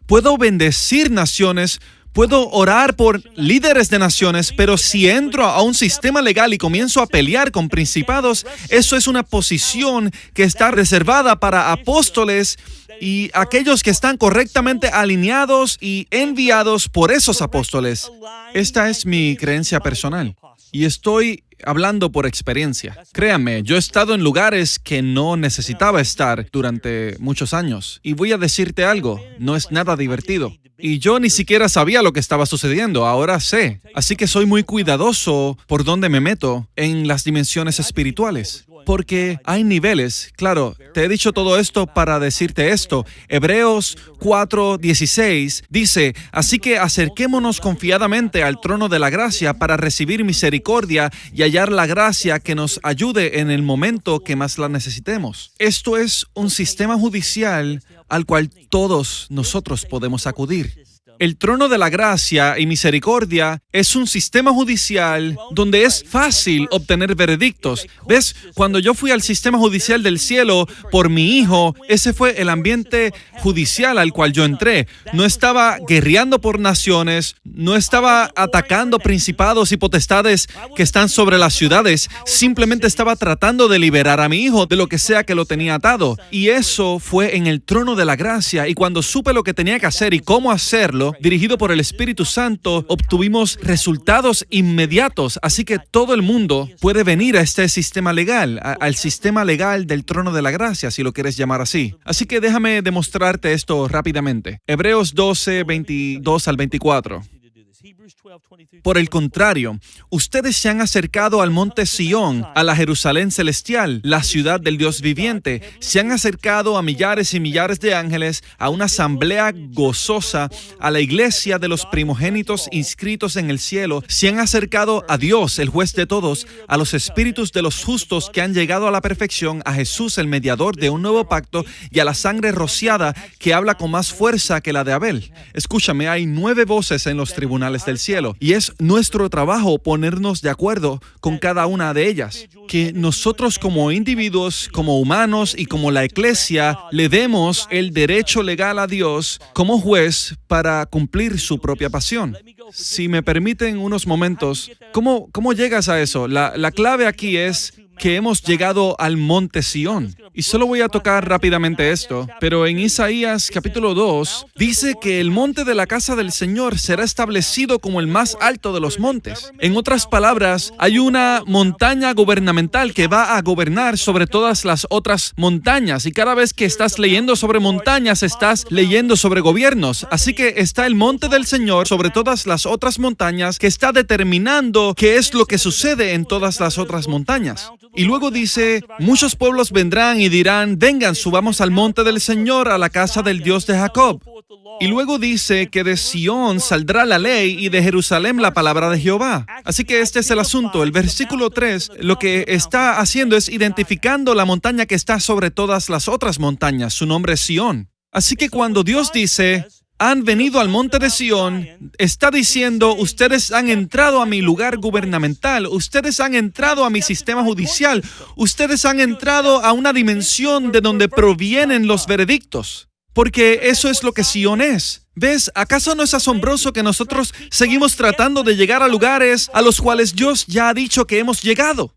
Puedo bendecir naciones, puedo orar por líderes de naciones, pero si entro a un sistema legal y comienzo a pelear con principados, eso es una posición que está reservada para apóstoles y aquellos que están correctamente alineados y enviados por esos apóstoles. Esta es mi creencia personal y estoy hablando por experiencia. Créanme, yo he estado en lugares que no necesitaba estar durante muchos años. Y voy a decirte algo, no es nada divertido. Y yo ni siquiera sabía lo que estaba sucediendo, ahora sé. Así que soy muy cuidadoso por dónde me meto en las dimensiones espirituales. Porque hay niveles. Claro, te he dicho todo esto para decirte esto. Hebreos 4:16 dice, así que acerquémonos confiadamente al trono de la gracia para recibir misericordia y hallar la gracia que nos ayude en el momento que más la necesitemos. Esto es un sistema judicial al cual todos nosotros podemos acudir. El trono de la gracia y misericordia es un sistema judicial donde es fácil obtener veredictos. ¿Ves? Cuando yo fui al sistema judicial del cielo por mi hijo, ese fue el ambiente judicial al cual yo entré. No estaba guerreando por naciones, no estaba atacando principados y potestades que están sobre las ciudades, simplemente estaba tratando de liberar a mi hijo de lo que sea que lo tenía atado. Y eso fue en el trono de la gracia, y cuando supe lo que tenía que hacer y cómo hacerlo, dirigido por el Espíritu Santo, obtuvimos resultados inmediatos. Así que todo el mundo puede venir a este sistema legal, al sistema legal del trono de la gracia, si lo quieres llamar así. Así que déjame demostrarte esto rápidamente. Hebreos 12, 22 al 24. Por el contrario, ustedes se han acercado al monte Sión, a la Jerusalén celestial, la ciudad del Dios viviente. Se han acercado a millares y millares de ángeles, a una asamblea gozosa, a la iglesia de los primogénitos inscritos en el cielo. Se han acercado a Dios, el juez de todos, a los espíritus de los justos que han llegado a la perfección, a Jesús, el mediador de un nuevo pacto, y a la sangre rociada que habla con más fuerza que la de Abel. Escúchame, hay 9 voces en los tribunales del cielo, y es nuestro trabajo ponernos de acuerdo con cada una de ellas. Que nosotros como individuos, como humanos y como la iglesia le demos el derecho legal a Dios como juez para cumplir su propia pasión. Si me permiten unos momentos, ¿cómo llegas a eso? La clave aquí es que hemos llegado al monte Sión. Y solo voy a tocar rápidamente esto, pero en Isaías capítulo 2 dice que el monte de la casa del Señor será establecido como el más alto de los montes. En otras palabras, hay una montaña gubernamental que va a gobernar sobre todas las otras montañas, y cada vez que estás leyendo sobre montañas, estás leyendo sobre gobiernos. Así que está el monte del Señor sobre todas las otras montañas, que está determinando qué es lo que sucede en todas las otras montañas. Y luego dice, muchos pueblos vendrán y dirán, vengan, subamos al monte del Señor, a la casa del Dios de Jacob. Y luego dice que de Sión saldrá la ley y de Jerusalén la palabra de Jehová. Así que este es el asunto. El versículo 3 lo que está haciendo es identificando la montaña que está sobre todas las otras montañas. Su nombre es Sión. Así que cuando Dios dice, han venido al monte de Sión, está diciendo, ustedes han entrado a mi lugar gubernamental, ustedes han entrado a mi sistema judicial, ustedes han entrado a una dimensión de donde provienen los veredictos. Porque eso es lo que Sión es. ¿Ves? ¿Acaso no es asombroso que nosotros seguimos tratando de llegar a lugares a los cuales Dios ya ha dicho que hemos llegado?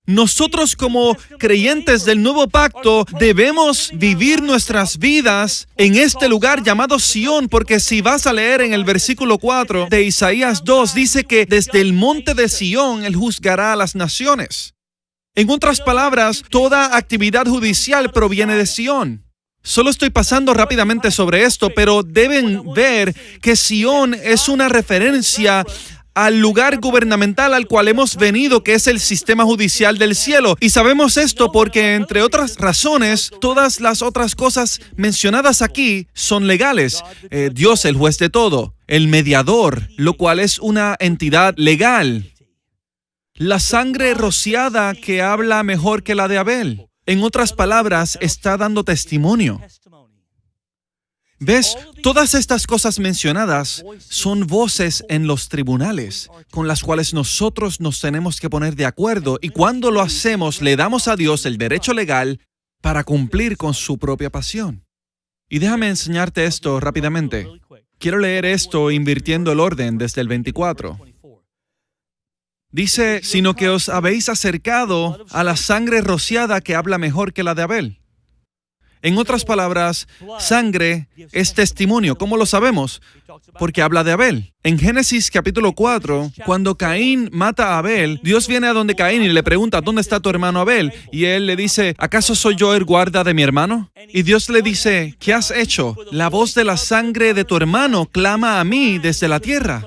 Nosotros como creyentes del nuevo pacto debemos vivir nuestras vidas en este lugar llamado Sión, porque si vas a leer en el versículo 4 de Isaías 2, dice que desde el monte de Sión Él juzgará a las naciones. En otras palabras, toda actividad judicial proviene de Sión. Solo estoy pasando rápidamente sobre esto, pero deben ver que Sión es una referencia al lugar gubernamental al cual hemos venido, que es el sistema judicial del cielo. Y sabemos esto porque, entre otras razones, todas las otras cosas mencionadas aquí son legales. Dios, el juez de todo, el mediador, lo cual es una entidad legal. La sangre rociada que habla mejor que la de Abel. En otras palabras, está dando testimonio. ¿Ves? Todas estas cosas mencionadas son voces en los tribunales con las cuales nosotros nos tenemos que poner de acuerdo, y cuando lo hacemos le damos a Dios el derecho legal para cumplir con su propia pasión. Y déjame enseñarte esto rápidamente. Quiero leer esto invirtiendo el orden desde el 24. Dice, sino que os habéis acercado a la sangre rociada que habla mejor que la de Abel. En otras palabras, sangre es testimonio. ¿Cómo lo sabemos? Porque habla de Abel. En Génesis capítulo 4, cuando Caín mata a Abel, Dios viene a donde Caín y le pregunta, ¿dónde está tu hermano Abel? Y él le dice, ¿acaso soy yo el guarda de mi hermano? Y Dios le dice, ¿qué has hecho? La voz de la sangre de tu hermano clama a mí desde la tierra.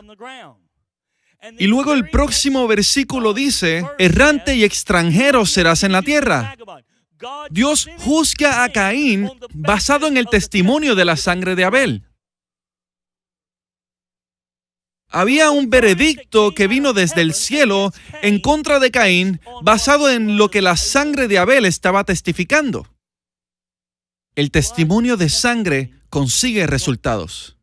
Y luego el próximo versículo dice, errante y extranjero serás en la tierra. Dios juzga a Caín basado en el testimonio de la sangre de Abel. Había un veredicto que vino desde el cielo en contra de Caín basado en lo que la sangre de Abel estaba testificando. El testimonio de sangre consigue resultados.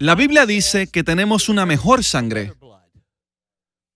La Biblia dice que tenemos una mejor sangre.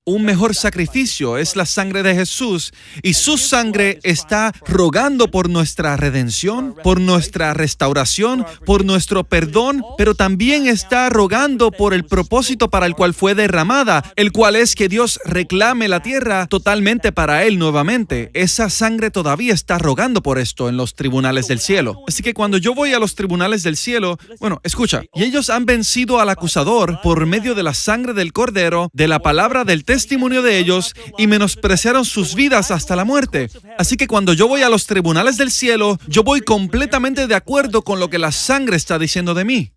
Un mejor sacrificio es la sangre de Jesús, y su sangre está rogando por nuestra redención, por nuestra restauración, por nuestro perdón, pero también está rogando por el propósito para el cual fue derramada, el cual es que Dios reclame la tierra totalmente para Él nuevamente. Esa sangre todavía está rogando por esto en los tribunales del cielo. Así que cuando yo voy a los tribunales del cielo, escucha, y ellos han vencido al acusador por medio de la sangre del Cordero, de la palabra del testimonio de ellos, y menospreciaron sus vidas hasta la muerte. Así que cuando yo voy a los tribunales del cielo, yo voy completamente de acuerdo con lo que la sangre está diciendo de mí.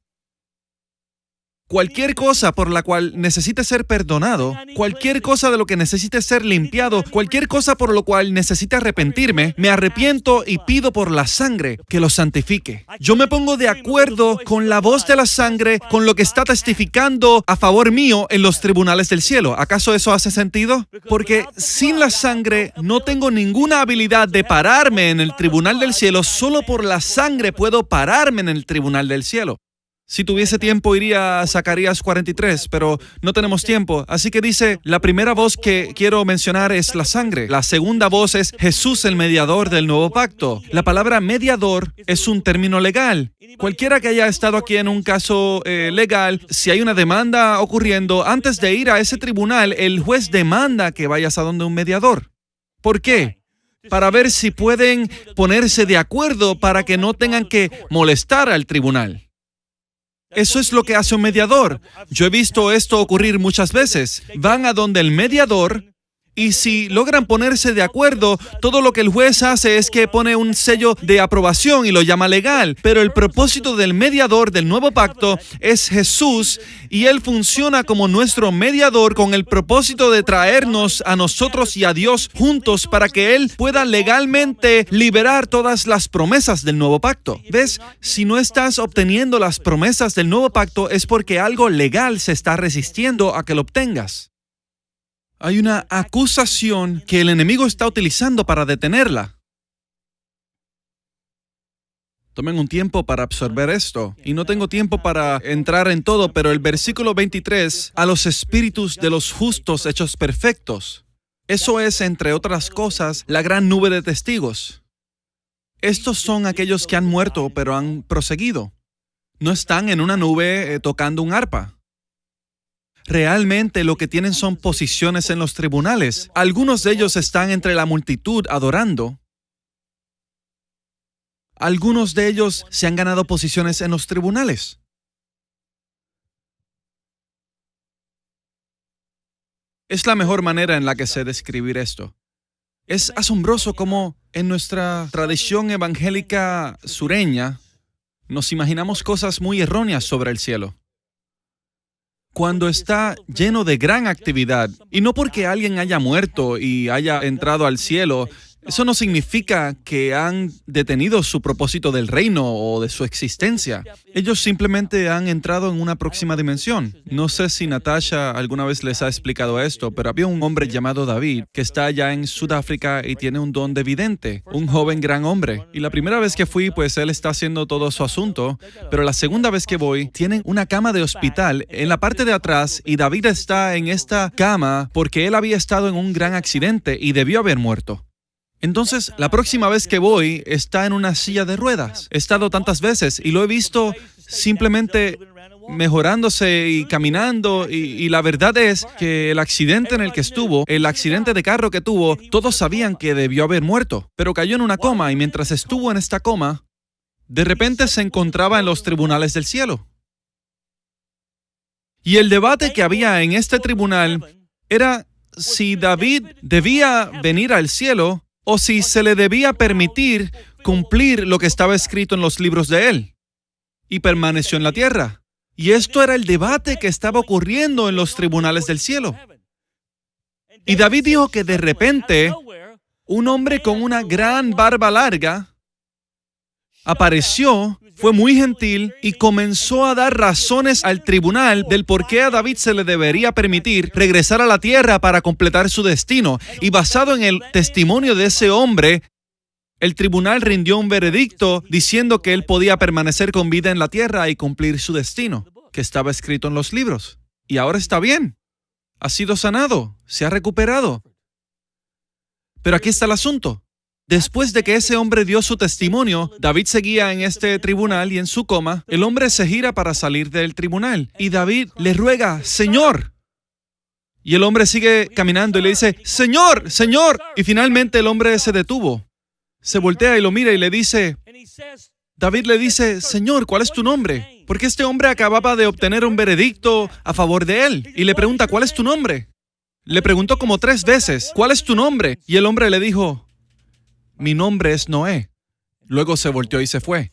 Cualquier cosa por la cual necesite ser perdonado, cualquier cosa de lo que necesite ser limpiado, cualquier cosa por lo cual necesite arrepentirme, me arrepiento y pido por la sangre que lo santifique. Yo me pongo de acuerdo con la voz de la sangre, con lo que está testificando a favor mío en los tribunales del cielo. ¿Acaso eso hace sentido? Porque sin la sangre no tengo ninguna habilidad de pararme en el tribunal del cielo. Solo por la sangre puedo pararme en el tribunal del cielo. Si tuviese tiempo iría a Zacarías 43, pero no tenemos tiempo. Así que dice, la primera voz que quiero mencionar es la sangre. La segunda voz es Jesús, el mediador del nuevo pacto. La palabra mediador es un término legal. Cualquiera que haya estado aquí en un caso legal, si hay una demanda ocurriendo, antes de ir a ese tribunal, el juez demanda que vayas a donde un mediador. ¿Por qué? Para ver si pueden ponerse de acuerdo para que no tengan que molestar al tribunal. Eso es lo que hace un mediador. Yo he visto esto ocurrir muchas veces. Van a donde el mediador Y si logran ponerse de acuerdo, todo lo que el juez hace es que pone un sello de aprobación y lo llama legal. Pero el propósito del mediador del nuevo pacto es Jesús, y Él funciona como nuestro mediador con el propósito de traernos a nosotros y a Dios juntos para que Él pueda legalmente liberar todas las promesas del nuevo pacto. ¿Ves? Si no estás obteniendo las promesas del nuevo pacto es porque algo legal se está resistiendo a que lo obtengas. Hay una acusación que el enemigo está utilizando para detenerla. Tomen un tiempo para absorber esto. Y no tengo tiempo para entrar en todo, pero el versículo 23, a los espíritus de los justos hechos perfectos. Eso es, entre otras cosas, la gran nube de testigos. Estos son aquellos que han muerto, pero han proseguido. No están en una nube tocando un arpa. Realmente lo que tienen son posiciones en los tribunales. Algunos de ellos están entre la multitud adorando. Algunos de ellos se han ganado posiciones en los tribunales. Es la mejor manera en la que sé describir esto. Es asombroso cómo en nuestra tradición evangélica sureña nos imaginamos cosas muy erróneas sobre el cielo. Cuando está lleno de gran actividad, y no porque alguien haya muerto y haya entrado al cielo, eso no significa que han detenido su propósito del reino o de su existencia. Ellos simplemente han entrado en una próxima dimensión. No sé si Natasha alguna vez les ha explicado esto, pero había un hombre llamado David que está allá en Sudáfrica y tiene un don de vidente, un joven gran hombre. Y la primera vez que fui, pues él está haciendo todo su asunto, pero la segunda vez que voy, tienen una cama de hospital en la parte de atrás y David está en esta cama porque él había estado en un gran accidente y debió haber muerto. Entonces, la próxima vez que voy, está en una silla de ruedas. He estado tantas veces y lo he visto simplemente mejorándose y caminando. Y la verdad es que el accidente en el que estuvo, el accidente de carro que tuvo, todos sabían que debió haber muerto. Pero cayó en una coma y mientras estuvo en esta coma, de repente se encontraba en los tribunales del cielo. Y el debate que había en este tribunal era si David debía venir al cielo o si se le debía permitir cumplir lo que estaba escrito en los libros de él. Y permaneció en la tierra. Y esto era el debate que estaba ocurriendo en los tribunales del cielo. Y David dijo que de repente, un hombre con una gran barba larga apareció, fue muy gentil y comenzó a dar razones al tribunal del por qué a David se le debería permitir regresar a la tierra para completar su destino. Y basado en el testimonio de ese hombre, el tribunal rindió un veredicto diciendo que él podía permanecer con vida en la tierra y cumplir su destino, que estaba escrito en los libros. Y ahora está bien. Ha sido sanado, se ha recuperado. Pero aquí está el asunto. Después de que ese hombre dio su testimonio, David seguía en este tribunal y en su coma. El hombre se gira para salir del tribunal y David le ruega, Señor. Y el hombre sigue caminando y le dice, Señor, Señor. Y finalmente el hombre se detuvo. Se voltea y lo mira y le dice, David le dice, Señor, ¿cuál es tu nombre? Porque este hombre acababa de obtener un veredicto a favor de él. Y le pregunta, ¿cuál es tu nombre? Le preguntó como 3 veces, ¿cuál es tu nombre? Y el hombre le dijo, mi nombre es Noé. Luego se volteó y se fue.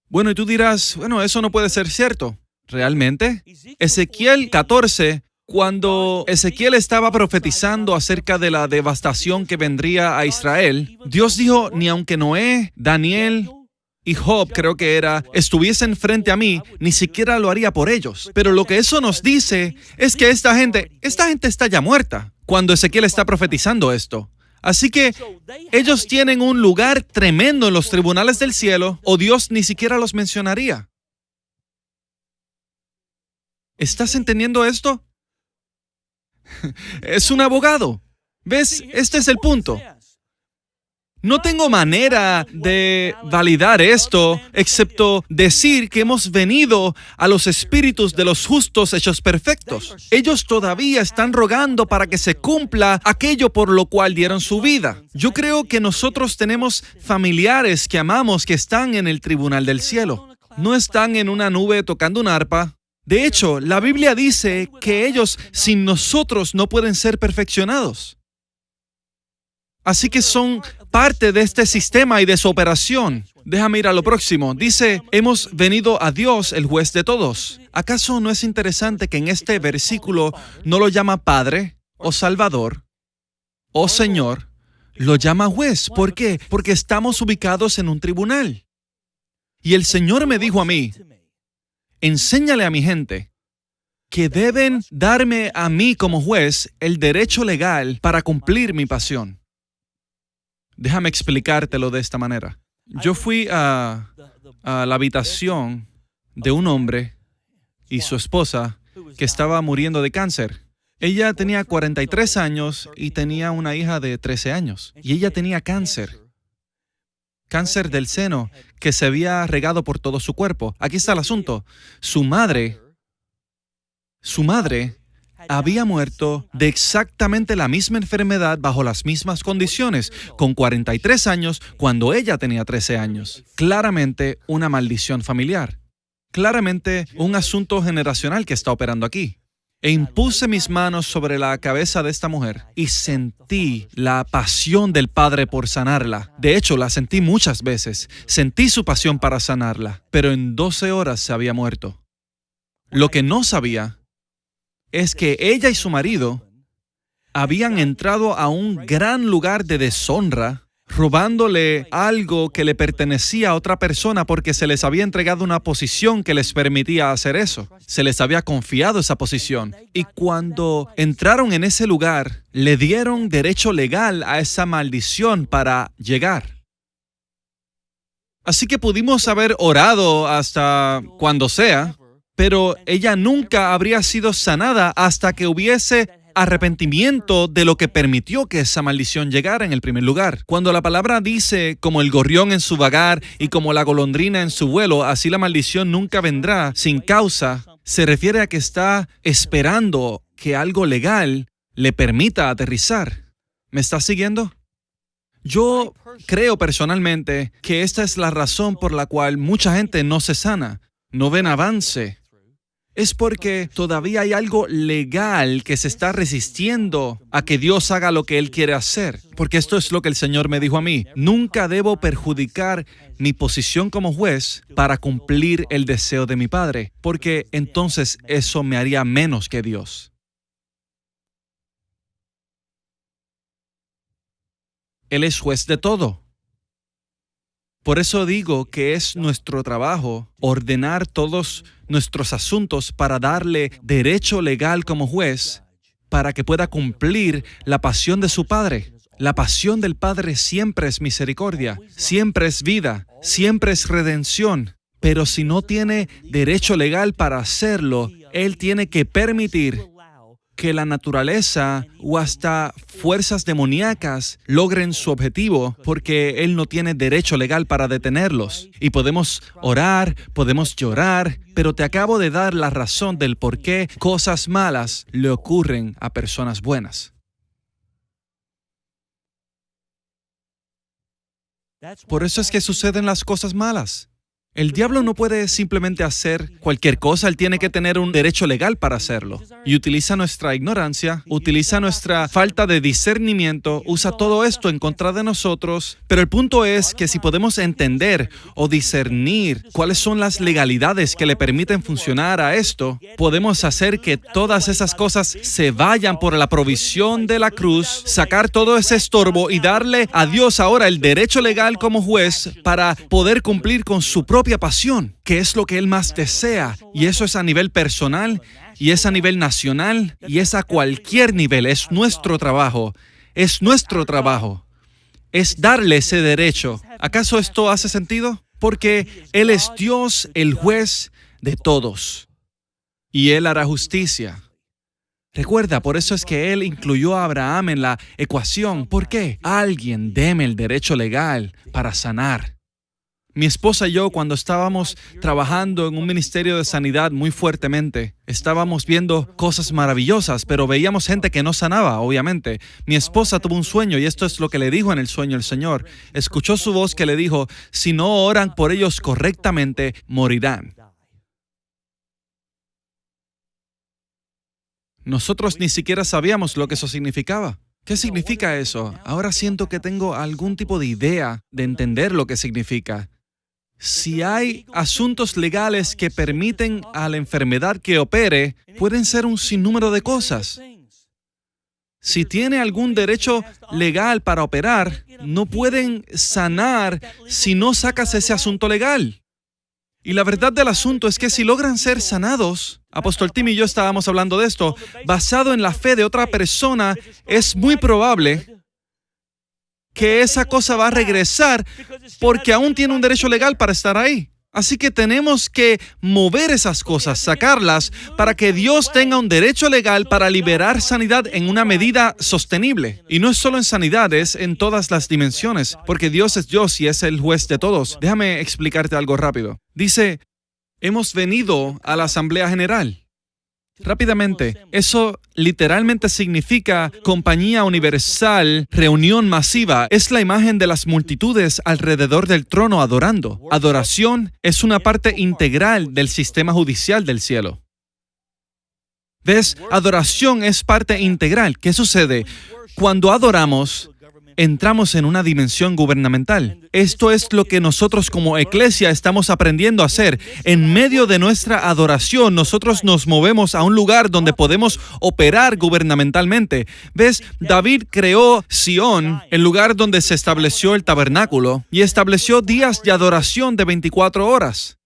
Bueno, y tú dirás, bueno, eso no puede ser cierto. ¿Realmente? Ezequiel 14, cuando Ezequiel estaba profetizando acerca de la devastación que vendría a Israel, Dios dijo, ni aunque Noé, Daniel y Job, creo que era, estuviesen frente a mí, ni siquiera lo haría por ellos. Pero lo que eso nos dice es que esta gente está ya muerta cuando Ezequiel está profetizando esto. Así que ellos tienen un lugar tremendo en los tribunales del cielo, o Dios ni siquiera los mencionaría. ¿Estás entendiendo esto? Es un abogado. ¿Ves? Este es el punto. No tengo manera de validar esto, excepto decir que hemos venido a los espíritus de los justos hechos perfectos. Ellos todavía están rogando para que se cumpla aquello por lo cual dieron su vida. Yo creo que nosotros tenemos familiares que amamos que están en el tribunal del cielo. No están en una nube tocando un arpa, De hecho, la Biblia dice que ellos sin nosotros no pueden ser perfeccionados. Así que son parte de este sistema y de su operación. Déjame ir a lo próximo. Dice, hemos venido a Dios, el juez de todos. ¿Acaso no es interesante que en este versículo no lo llama Padre o Salvador o Señor? Lo llama juez. ¿Por qué? Porque estamos ubicados en un tribunal. Y el Señor me dijo a mí, enséñale a mi gente que deben darme a mí como juez el derecho legal para cumplir mi pasión. Déjame explicártelo de esta manera. Yo fui a la habitación de un hombre y su esposa que estaba muriendo de cáncer. Ella tenía 43 años y tenía una hija de 13 años. Y ella tenía cáncer del seno que se había regado por todo su cuerpo. Aquí está el asunto. Su madre había muerto de exactamente la misma enfermedad bajo las mismas condiciones, con 43 años cuando ella tenía 13 años. Claramente una maldición familiar. Claramente un asunto generacional que está operando aquí. E impuse mis manos sobre la cabeza de esta mujer y sentí la pasión del Padre por sanarla. De hecho, la sentí muchas veces. Sentí su pasión para sanarla, pero en 12 horas se había muerto. Lo que no sabía es que ella y su marido habían entrado a un gran lugar de deshonra, robándole algo que le pertenecía a otra persona porque se les había entregado una posición que les permitía hacer eso. Se les había confiado esa posición. Y cuando entraron en ese lugar, le dieron derecho legal a esa maldición para llegar. Así que pudimos haber orado hasta cuando sea, pero ella nunca habría sido sanada hasta que hubiese arrepentimiento de lo que permitió que esa maldición llegara en el primer lugar. Cuando la palabra dice, como el gorrión en su vagar y como la golondrina en su vuelo, así la maldición nunca vendrá sin causa, se refiere a que está esperando que algo legal le permita aterrizar. ¿Me estás siguiendo? Yo creo personalmente que esta es la razón por la cual mucha gente no se sana, no ven avance. Es porque todavía hay algo legal que se está resistiendo a que Dios haga lo que Él quiere hacer. Porque esto es lo que el Señor me dijo a mí. Nunca debo perjudicar mi posición como juez para cumplir el deseo de mi Padre, porque entonces eso me haría menos que Dios. Él es juez de todo. Por eso digo que es nuestro trabajo ordenar todos nuestros asuntos para darle derecho legal como juez para que pueda cumplir la pasión de su Padre. La pasión del Padre siempre es misericordia, siempre es vida, siempre es redención. Pero si no tiene derecho legal para hacerlo, Él tiene que permitir que la naturaleza o hasta fuerzas demoníacas logren su objetivo porque Él no tiene derecho legal para detenerlos. Y podemos orar, podemos llorar, pero te acabo de dar la razón del por qué cosas malas le ocurren a personas buenas. Por eso es que suceden las cosas malas. El diablo no puede simplemente hacer cualquier cosa, él tiene que tener un derecho legal para hacerlo. Y utiliza nuestra ignorancia, utiliza nuestra falta de discernimiento, usa todo esto en contra de nosotros. Pero el punto es que si podemos entender o discernir cuáles son las legalidades que le permiten funcionar a esto, podemos hacer que todas esas cosas se vayan por la provisión de la cruz, sacar todo ese estorbo y darle a Dios ahora el derecho legal como juez para poder cumplir con su propia pasión, que es lo que Él más desea, y eso es a nivel personal, y es a nivel nacional, y es a cualquier nivel. Es nuestro trabajo, es darle ese derecho. ¿Acaso esto hace sentido? Porque Él es Dios, el juez de todos, y Él hará justicia. Recuerda, por eso es que Él incluyó a Abraham en la ecuación. ¿Por qué? Alguien deme el derecho legal para sanar. Mi esposa y yo, cuando estábamos trabajando en un ministerio de sanidad muy fuertemente, estábamos viendo cosas maravillosas, pero veíamos gente que no sanaba, obviamente. Mi esposa tuvo un sueño y esto es lo que le dijo en el sueño el Señor. Escuchó su voz que le dijo, si no oran por ellos correctamente, morirán. Nosotros ni siquiera sabíamos lo que eso significaba. ¿Qué significa eso? Ahora siento que tengo algún tipo de idea de entender lo que significa. Si hay asuntos legales que permiten a la enfermedad que opere, pueden ser un sinnúmero de cosas. Si tiene algún derecho legal para operar, no pueden sanar si no sacas ese asunto legal. Y la verdad del asunto es que si logran ser sanados, Apóstol Tim y yo estábamos hablando de esto, basado en la fe de otra persona, es muy probable que esa cosa va a regresar porque aún tiene un derecho legal para estar ahí. Así que tenemos que mover esas cosas, sacarlas, para que Dios tenga un derecho legal para liberar sanidad en una medida sostenible. Y no es solo en sanidad, es en todas las dimensiones, porque Dios es Dios y es el juez de todos. Déjame explicarte algo rápido. Dice, hemos venido a la Asamblea General. Rápidamente, eso literalmente significa compañía universal, reunión masiva. Es la imagen de las multitudes alrededor del trono adorando. Adoración es una parte integral del sistema judicial del cielo. ¿Ves? Adoración es parte integral. ¿Qué sucede? Cuando adoramos, entramos en una dimensión gubernamental. Esto es lo que nosotros como iglesia estamos aprendiendo a hacer. En medio de nuestra adoración, nosotros nos movemos a un lugar donde podemos operar gubernamentalmente. ¿Ves? David creó Sión, el lugar donde se estableció el tabernáculo, y estableció días de adoración de 24 horas.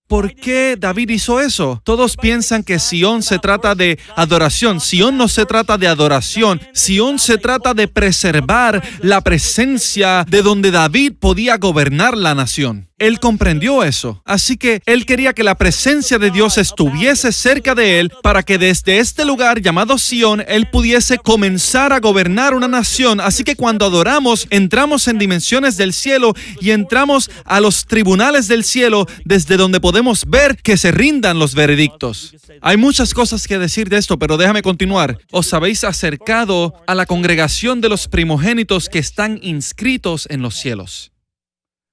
¿Por qué David hizo eso? Todos piensan que Sión se trata de adoración. Sión no se trata de adoración. Sión se trata de preservar la presencia de donde David podía gobernar la nación. Él comprendió eso. Así que él quería que la presencia de Dios estuviese cerca de él para que desde este lugar llamado Sión, él pudiese comenzar a gobernar una nación. Así que cuando adoramos, entramos en dimensiones del cielo y entramos a los tribunales del cielo desde donde podemos ver que se rindan los veredictos. Hay muchas cosas que decir de esto, pero déjame continuar. Os habéis acercado a la congregación de los primogénitos que están inscritos en los cielos.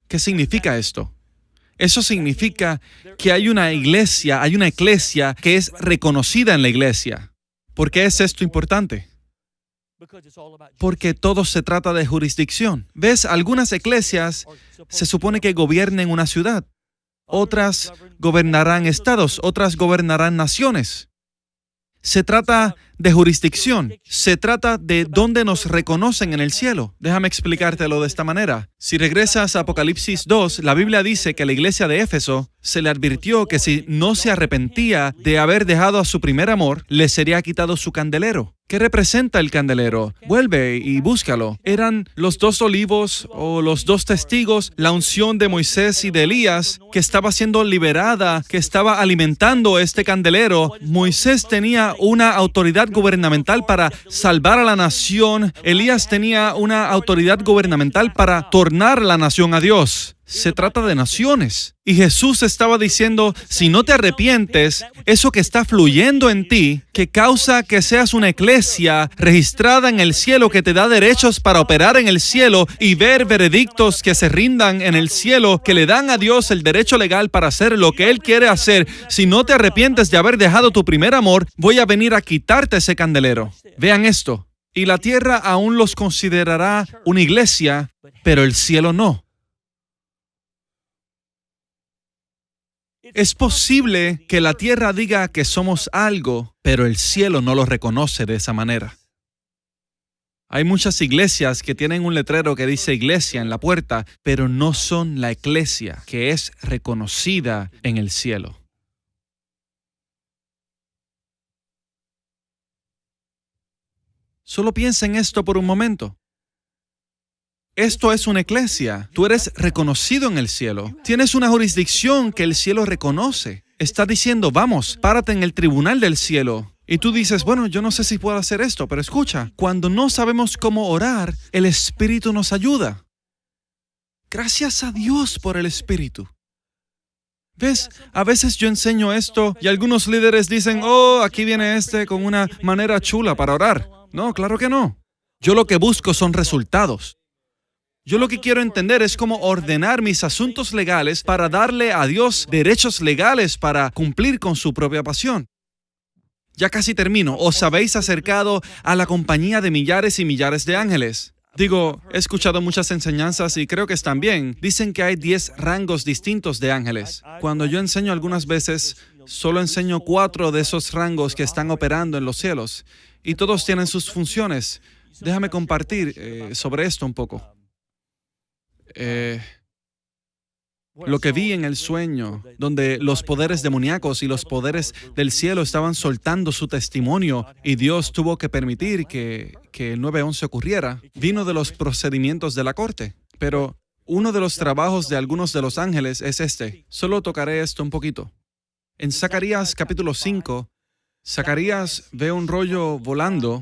¿Qué significa esto? Eso significa que hay una iglesia que es reconocida en la iglesia. ¿Por qué es esto importante? Porque todo se trata de jurisdicción. ¿Ves? Algunas iglesias se supone que gobiernen una ciudad. Otras gobernarán estados, otras gobernarán naciones. Se trata de jurisdicción. Se trata de dónde nos reconocen en el cielo. Déjame explicártelo de esta manera. Si regresas a Apocalipsis 2, la Biblia dice que a la iglesia de Éfeso se le advirtió que si no se arrepentía de haber dejado a su primer amor, le sería quitado su candelero. ¿Qué representa el candelero? Vuelve y búscalo. Eran los 2 olivos o los 2 testigos, la unción de Moisés y de Elías, que estaba siendo liberada, que estaba alimentando este candelero. Moisés tenía una autoridad gubernamental para salvar a la nación. Elías tenía una autoridad gubernamental para tornar la nación a Dios. Se trata de naciones. Y Jesús estaba diciendo, si no te arrepientes, eso que está fluyendo en ti, que causa que seas una iglesia registrada en el cielo, que te da derechos para operar en el cielo y ver veredictos que se rindan en el cielo, que le dan a Dios el derecho legal para hacer lo que Él quiere hacer. Si no te arrepientes de haber dejado tu primer amor, voy a venir a quitarte ese candelero. Vean esto. Y la tierra aún los considerará una iglesia, pero el cielo no. Es posible que la tierra diga que somos algo, pero el cielo no lo reconoce de esa manera. Hay muchas iglesias que tienen un letrero que dice iglesia en la puerta, pero no son la iglesia que es reconocida en el cielo. Solo piensa en esto por un momento. Esto es una iglesia. Tú eres reconocido en el cielo. Tienes una jurisdicción que el cielo reconoce. Está diciendo, vamos, párate en el tribunal del cielo. Y tú dices, bueno, yo no sé si puedo hacer esto, pero escucha, cuando no sabemos cómo orar, el Espíritu nos ayuda. Gracias a Dios por el Espíritu. ¿Ves? A veces yo enseño esto y algunos líderes dicen, oh, aquí viene con una manera chula para orar. No, claro que no. Yo lo que busco son resultados. Yo lo que quiero entender es cómo ordenar mis asuntos legales para darle a Dios derechos legales para cumplir con su propia pasión. Ya casi termino. Os habéis acercado a la compañía de millares y millares de ángeles. Digo, he escuchado muchas enseñanzas y creo que están bien. Dicen que hay 10 rangos distintos de ángeles. Cuando yo enseño algunas veces, solo enseño 4 de esos rangos que están operando en los cielos. Y todos tienen sus funciones. Déjame compartir sobre esto un poco. Lo que vi en el sueño, donde los poderes demoníacos y los poderes del cielo estaban soltando su testimonio y Dios tuvo que permitir que el 9/11 ocurriera, vino de los procedimientos de la corte. Pero uno de los trabajos de algunos de los ángeles es este. Solo tocaré esto un poquito. En Zacarías capítulo 5, Zacarías ve un rollo volando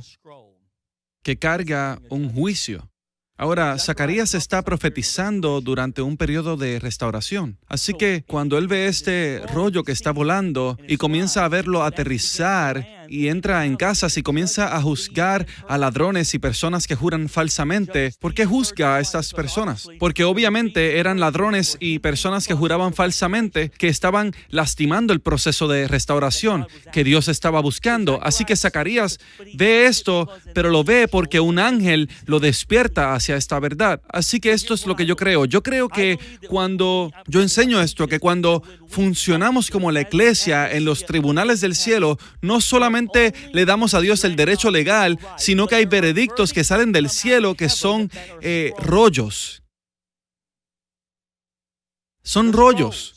que carga un juicio. Ahora, Zacarías está profetizando durante un periodo de restauración. Así que cuando él ve este rollo que está volando y comienza a verlo aterrizar y entra en casas y comienza a juzgar a ladrones y personas que juran falsamente, ¿por qué juzga a estas personas? Porque obviamente eran ladrones y personas que juraban falsamente que estaban lastimando el proceso de restauración que Dios estaba buscando. Así que Zacarías ve esto, pero lo ve porque un ángel lo despierta hacia esta verdad. Así que esto es lo que yo creo. Yo creo que cuando yo enseño esto, que cuando funcionamos como la iglesia en los tribunales del cielo, no solamente le damos a Dios el derecho legal, sino que hay veredictos que salen del cielo que son rollos. Son rollos.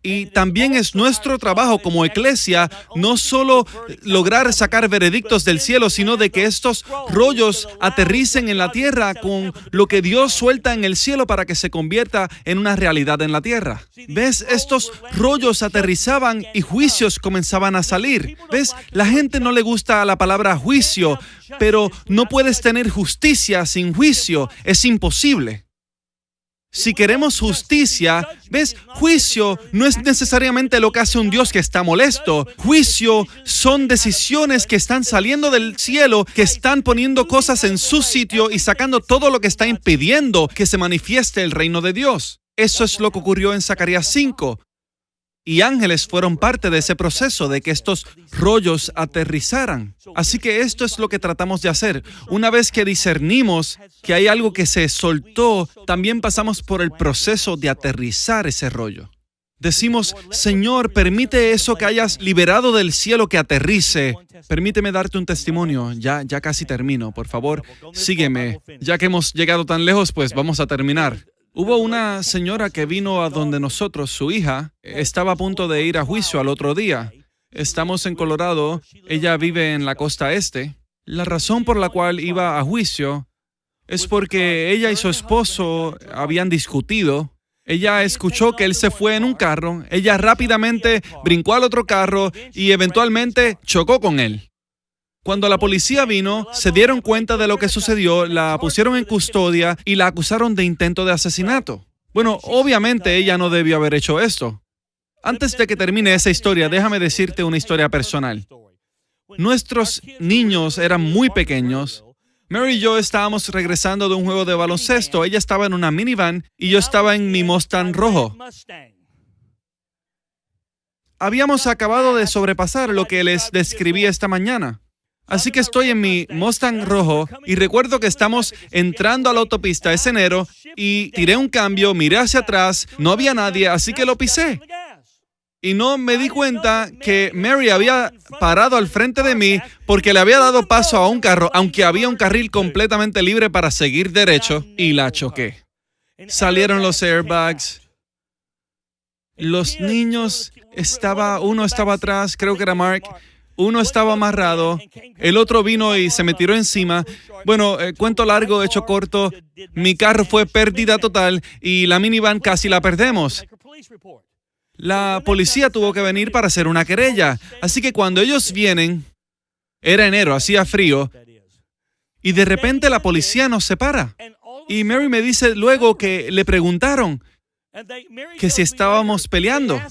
Y también es nuestro trabajo como iglesia no solo lograr sacar veredictos del cielo, sino de que estos rollos aterricen en la tierra con lo que Dios suelta en el cielo para que se convierta en una realidad en la tierra. ¿Ves? Estos rollos aterrizaban y juicios comenzaban a salir. ¿Ves? La gente no le gusta la palabra juicio, pero no puedes tener justicia sin juicio. Es imposible. Si queremos justicia, ¿ves? Juicio no es necesariamente lo que hace un Dios que está molesto. Juicio son decisiones que están saliendo del cielo, que están poniendo cosas en su sitio y sacando todo lo que está impidiendo que se manifieste el reino de Dios. Eso es lo que ocurrió en Zacarías 5. Y ángeles fueron parte de ese proceso de que estos rollos aterrizaran. Así que esto es lo que tratamos de hacer. Una vez que discernimos que hay algo que se soltó, también pasamos por el proceso de aterrizar ese rollo. Decimos, Señor, permite eso que hayas liberado del cielo que aterrice. Permíteme darte un testimonio. Ya casi termino. Por favor, sígueme. Ya que hemos llegado tan lejos, pues vamos a terminar. Hubo una señora que vino a donde nosotros, su hija, estaba a punto de ir a juicio al otro día. Estamos en Colorado, ella vive en la costa este. La razón por la cual iba a juicio es porque ella y su esposo habían discutido. Ella escuchó que él se fue en un carro, ella rápidamente brincó al otro carro y eventualmente chocó con él. Cuando la policía vino, se dieron cuenta de lo que sucedió, la pusieron en custodia y la acusaron de intento de asesinato. Bueno, obviamente ella no debió haber hecho esto. Antes de que termine esa historia, déjame decirte una historia personal. Nuestros niños eran muy pequeños. Mary y yo estábamos regresando de un juego de baloncesto. Ella estaba en una minivan y yo estaba en mi Mustang rojo. Habíamos acabado de sobrepasar lo que les describí esta mañana. Así que estoy en mi Mustang rojo y recuerdo que estamos entrando a la autopista ese enero y tiré un cambio, miré hacia atrás, no había nadie, así que lo pisé. Y no me di cuenta que Mary había parado al frente de mí porque le había dado paso a un carro, aunque había un carril completamente libre para seguir derecho, y la choqué. Salieron los airbags. Los niños, uno estaba atrás, creo que era Mark. Uno estaba amarrado, el otro vino y se me tiró encima. Bueno, cuento largo, hecho corto, mi carro fue pérdida total y la minivan casi la perdemos. La policía tuvo que venir para hacer una querella. Así que cuando ellos vienen, era enero, hacía frío, y de repente la policía nos separa. Y Mary me dice luego que le preguntaron que si estábamos peleando.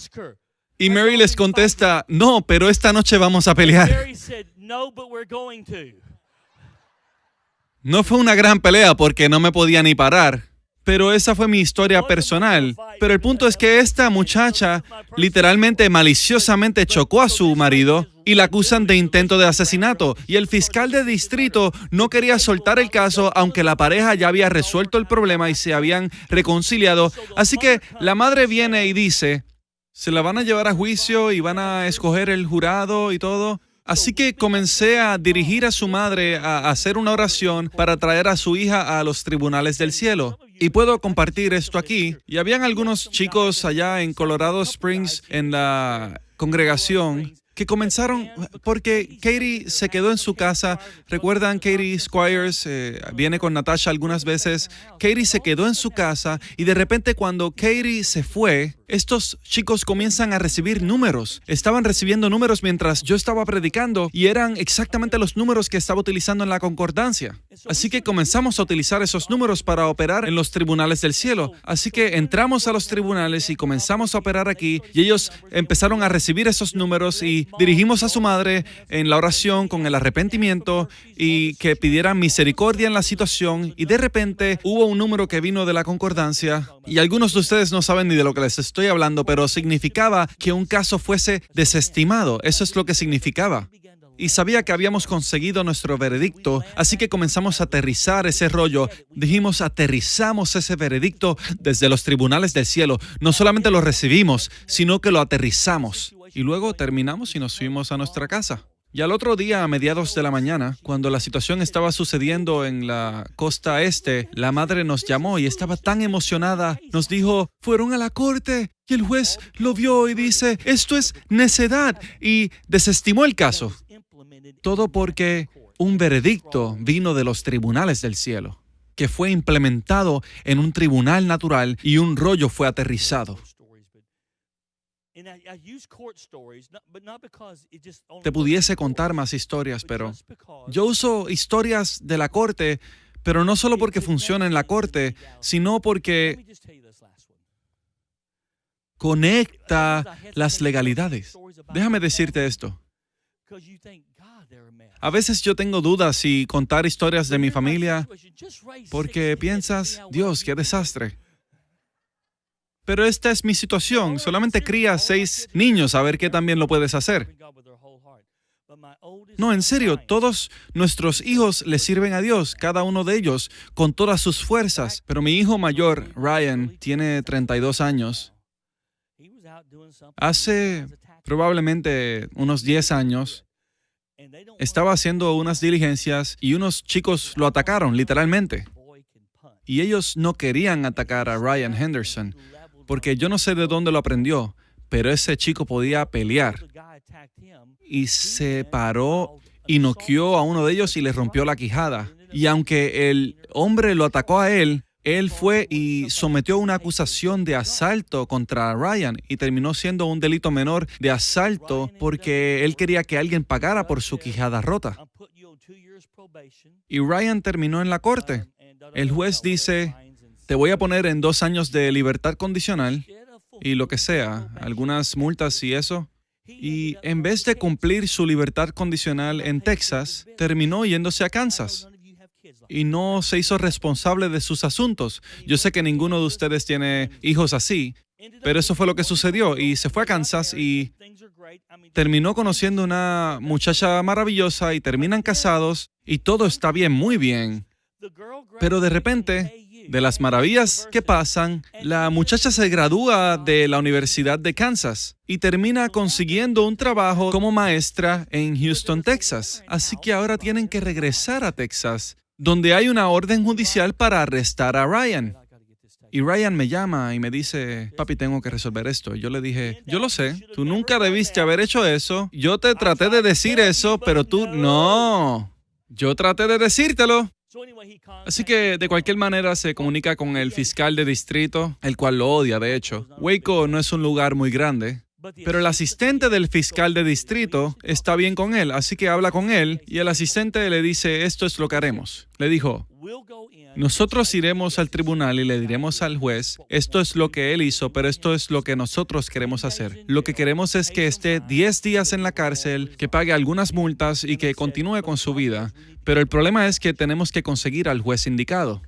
Y Mary les contesta, no, pero esta noche vamos a pelear. No fue una gran pelea porque no me podía ni parar, pero esa fue mi historia personal. Pero el punto es que esta muchacha literalmente maliciosamente chocó a su marido y la acusan de intento de asesinato. Y el fiscal de distrito no quería soltar el caso, aunque la pareja ya había resuelto el problema y se habían reconciliado. Así que la madre viene y dice, ¿se la van a llevar a juicio y van a escoger el jurado y todo? Así que comencé a dirigir a su madre a hacer una oración para traer a su hija a los tribunales del cielo. Y puedo compartir esto aquí. Y habían algunos chicos allá en Colorado Springs en la congregación que comenzaron, porque Katie se quedó en su casa. ¿Recuerdan Katie Squires? Viene con Natasha algunas veces. Katie se quedó en su casa y de repente cuando Katie se fue, estos chicos comienzan a recibir números. Estaban recibiendo números mientras yo estaba predicando y eran exactamente los números que estaba utilizando en la concordancia. Así que comenzamos a utilizar esos números para operar en los tribunales del cielo. Así que entramos a los tribunales y comenzamos a operar aquí y ellos empezaron a recibir esos números y dirigimos a su madre en la oración con el arrepentimiento y que pidieran misericordia en la situación y de repente hubo un número que vino de la concordancia y algunos de ustedes no saben ni de lo que les estoy hablando, pero significaba que un caso fuese desestimado. Eso es lo que significaba. Y sabía que habíamos conseguido nuestro veredicto, así que comenzamos a aterrizar ese rollo. Dijimos, aterrizamos ese veredicto desde los tribunales del cielo. No solamente lo recibimos, sino que lo aterrizamos. Y luego terminamos y nos fuimos a nuestra casa. Y al otro día, a mediados de la mañana, cuando la situación estaba sucediendo en la costa este, la madre nos llamó y estaba tan emocionada. Nos dijo, fueron a la corte y el juez lo vio y dice, esto es necedad, y desestimó el caso. Todo porque un veredicto vino de los tribunales del cielo, que fue implementado en un tribunal natural y un rollo fue aterrizado. Te pudiese contar más historias, pero yo uso historias de la corte, pero no solo porque funciona en la corte, sino porque conecta las legalidades. Déjame decirte esto. A veces yo tengo dudas si contar historias de mi familia porque piensas, Dios, qué desastre. Pero esta es mi situación. Solamente cría 6 niños a ver qué también lo puedes hacer. No, en serio, todos nuestros hijos le sirven a Dios, cada uno de ellos, con todas sus fuerzas. Pero mi hijo mayor, Ryan, tiene 32 años. Hace probablemente unos 10 años, estaba haciendo unas diligencias y unos chicos lo atacaron, literalmente. Y ellos no querían atacar a Ryan Henderson, porque yo no sé de dónde lo aprendió, pero ese chico podía pelear. Y se paró y noqueó a uno de ellos y le rompió la quijada. Y aunque el hombre lo atacó a él fue y sometió una acusación de asalto contra Ryan y terminó siendo un delito menor de asalto porque él quería que alguien pagara por su quijada rota. Y Ryan terminó en la corte. El juez dice, te voy a poner en 2 años de libertad condicional y lo que sea, algunas multas y eso. Y en vez de cumplir su libertad condicional en Texas, terminó yéndose a Kansas. Y no se hizo responsable de sus asuntos. Yo sé que ninguno de ustedes tiene hijos así, pero eso fue lo que sucedió. Y se fue a Kansas y terminó conociendo una muchacha maravillosa y terminan casados y todo está bien, muy bien. Pero de repente, de las maravillas que pasan, la muchacha se gradúa de la Universidad de Kansas y termina consiguiendo un trabajo como maestra en Houston, Texas. Así que ahora tienen que regresar a Texas, donde hay una orden judicial para arrestar a Ryan. Y Ryan me llama y me dice, papi, tengo que resolver esto. Y yo le dije, yo lo sé, tú nunca debiste haber hecho eso. Yo te traté de decir eso, pero tú no. Yo traté de decírtelo. Así que de cualquier manera se comunica con el fiscal de distrito, el cual lo odia, de hecho. Waco no es un lugar muy grande, pero el asistente del fiscal de distrito está bien con él, así que habla con él y el asistente le dice, esto es lo que haremos. Le dijo, nosotros iremos al tribunal y le diremos al juez, esto es lo que él hizo, pero esto es lo que nosotros queremos hacer. Lo que queremos es que esté 10 días en la cárcel, que pague algunas multas y que continúe con su vida. Pero el problema es que tenemos que conseguir al juez indicado.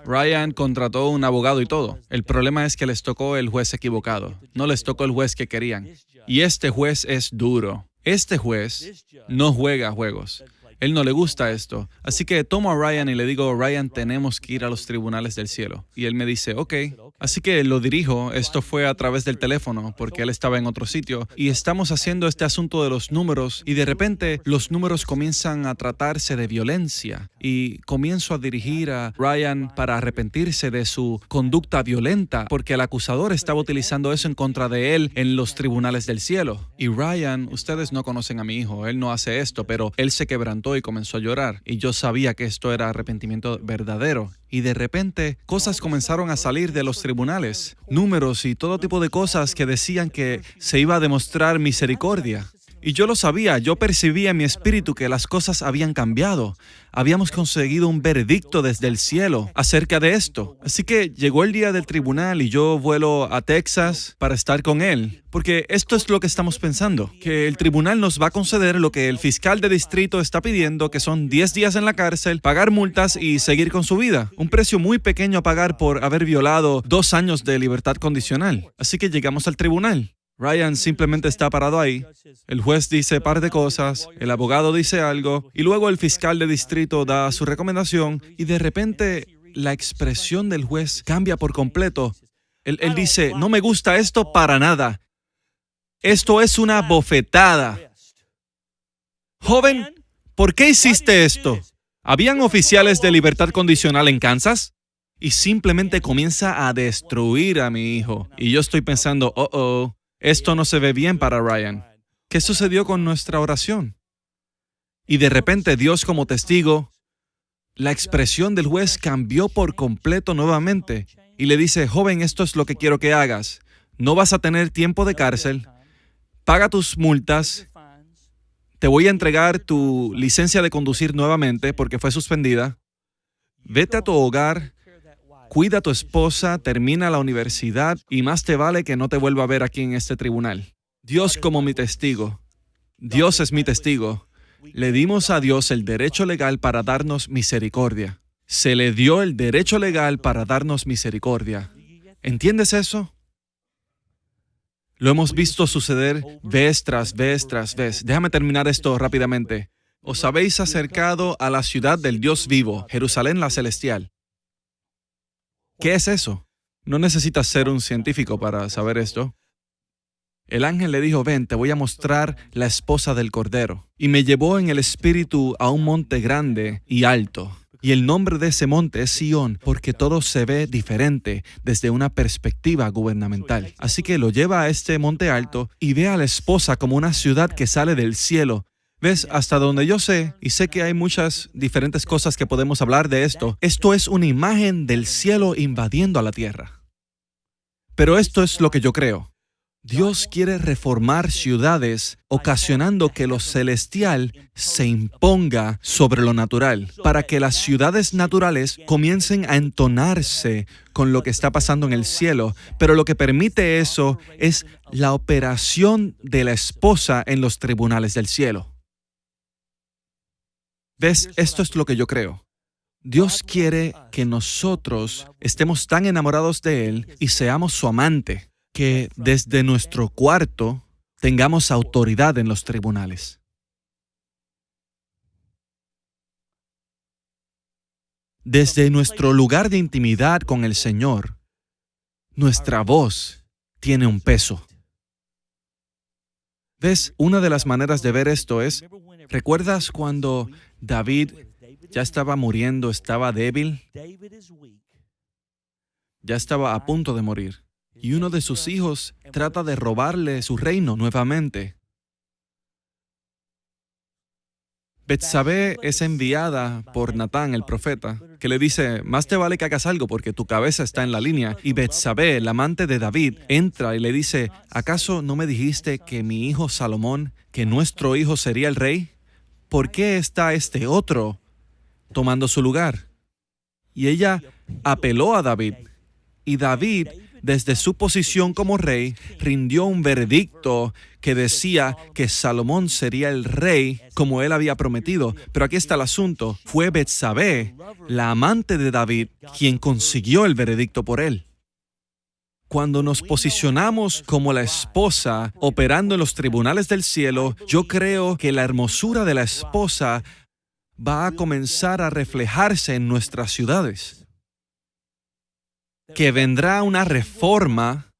Ryan contrató un abogado y todo. El problema es que les tocó el juez equivocado. No les tocó el juez que querían. Y este juez es duro. Este juez no juega juegos. Él no le gusta esto. Así que tomo a Ryan y le digo, Ryan, tenemos que ir a los tribunales del cielo. Y él me dice, ok. Así que lo dirijo. Esto fue a través del teléfono, porque él estaba en otro sitio. Y estamos haciendo este asunto de los números. Y de repente los números comienzan a tratarse de violencia. Y comienzo a dirigir a Ryan para arrepentirse de su conducta violenta, porque el acusador estaba utilizando eso en contra de él en los tribunales del cielo. Y Ryan, ustedes no conocen a mi hijo, él no hace esto, pero él se quebrantó y comenzó a llorar. Y yo sabía que esto era arrepentimiento verdadero. Y de repente, cosas comenzaron a salir de los tribunales. Números y todo tipo de cosas que decían que se iba a demostrar misericordia. Y yo lo sabía, yo percibía en mi espíritu que las cosas habían cambiado. Habíamos conseguido un veredicto desde el cielo acerca de esto. Así que llegó el día del tribunal y yo vuelo a Texas para estar con él. Porque esto es lo que estamos pensando, que el tribunal nos va a conceder lo que el fiscal de distrito está pidiendo, que son 10 días en la cárcel, pagar multas y seguir con su vida. Un precio muy pequeño a pagar por haber violado 2 años de libertad condicional. Así que llegamos al tribunal. Ryan simplemente está parado ahí. El juez dice par de cosas, el abogado dice algo, y luego el fiscal de distrito da su recomendación, y de repente la expresión del juez cambia por completo. Él dice, no me gusta esto para nada. Esto es una bofetada. Joven, ¿por qué hiciste esto? ¿Habían oficiales de libertad condicional en Kansas? Y simplemente comienza a destruir a mi hijo. Y yo estoy pensando, esto no se ve bien para Ryan. ¿Qué sucedió con nuestra oración? Y de repente Dios como testigo, la expresión del juez cambió por completo nuevamente y le dice, joven, esto es lo que quiero que hagas. No vas a tener tiempo de cárcel, paga tus multas, te voy a entregar tu licencia de conducir nuevamente porque fue suspendida, vete a tu hogar, cuida a tu esposa, termina la universidad y más te vale que no te vuelva a ver aquí en este tribunal. Dios como mi testigo. Dios es mi testigo. Le dimos a Dios el derecho legal para darnos misericordia. Se le dio el derecho legal para darnos misericordia. ¿Entiendes eso? Lo hemos visto suceder vez tras vez tras vez. Déjame terminar esto rápidamente. Os habéis acercado a la ciudad del Dios vivo, Jerusalén la celestial. ¿Qué es eso? No necesitas ser un científico para saber esto. El ángel le dijo, ven, te voy a mostrar la esposa del Cordero. Y me llevó en el espíritu a un monte grande y alto. Y el nombre de ese monte es Sión, porque todo se ve diferente desde una perspectiva gubernamental. Así que lo lleva a este monte alto y ve a la esposa como una ciudad que sale del cielo. ¿Ves? Hasta donde yo sé, y sé que hay muchas diferentes cosas que podemos hablar de esto, esto es una imagen del cielo invadiendo a la tierra. Pero esto es lo que yo creo. Dios quiere reformar ciudades, ocasionando que lo celestial se imponga sobre lo natural, para que las ciudades naturales comiencen a entonarse con lo que está pasando en el cielo. Pero lo que permite eso es la operación de la esposa en los tribunales del cielo. ¿Ves? Esto es lo que yo creo. Dios quiere que nosotros estemos tan enamorados de Él y seamos su amante, que desde nuestro cuarto tengamos autoridad en los tribunales. Desde nuestro lugar de intimidad con el Señor, nuestra voz tiene un peso. ¿Ves? Una de las maneras de ver esto es, ¿recuerdas cuando David ya estaba muriendo, estaba débil? Ya estaba a punto de morir. Y uno de sus hijos trata de robarle su reino nuevamente. Betsabé es enviada por Natán, el profeta, que le dice, más te vale que hagas algo porque tu cabeza está en la línea. Y Betsabé, la amante de David, entra y le dice, ¿acaso no me dijiste que mi hijo Salomón, que nuestro hijo sería el rey? ¿Por qué está este otro tomando su lugar? Y ella apeló a David. Y David, desde su posición como rey, rindió un veredicto que decía que Salomón sería el rey como él había prometido. Pero aquí está el asunto. Fue Betsabé, la amante de David, quien consiguió el veredicto por él. Cuando nos posicionamos como la esposa operando en los tribunales del cielo, yo creo que la hermosura de la esposa va a comenzar a reflejarse en nuestras ciudades. Que vendrá una reforma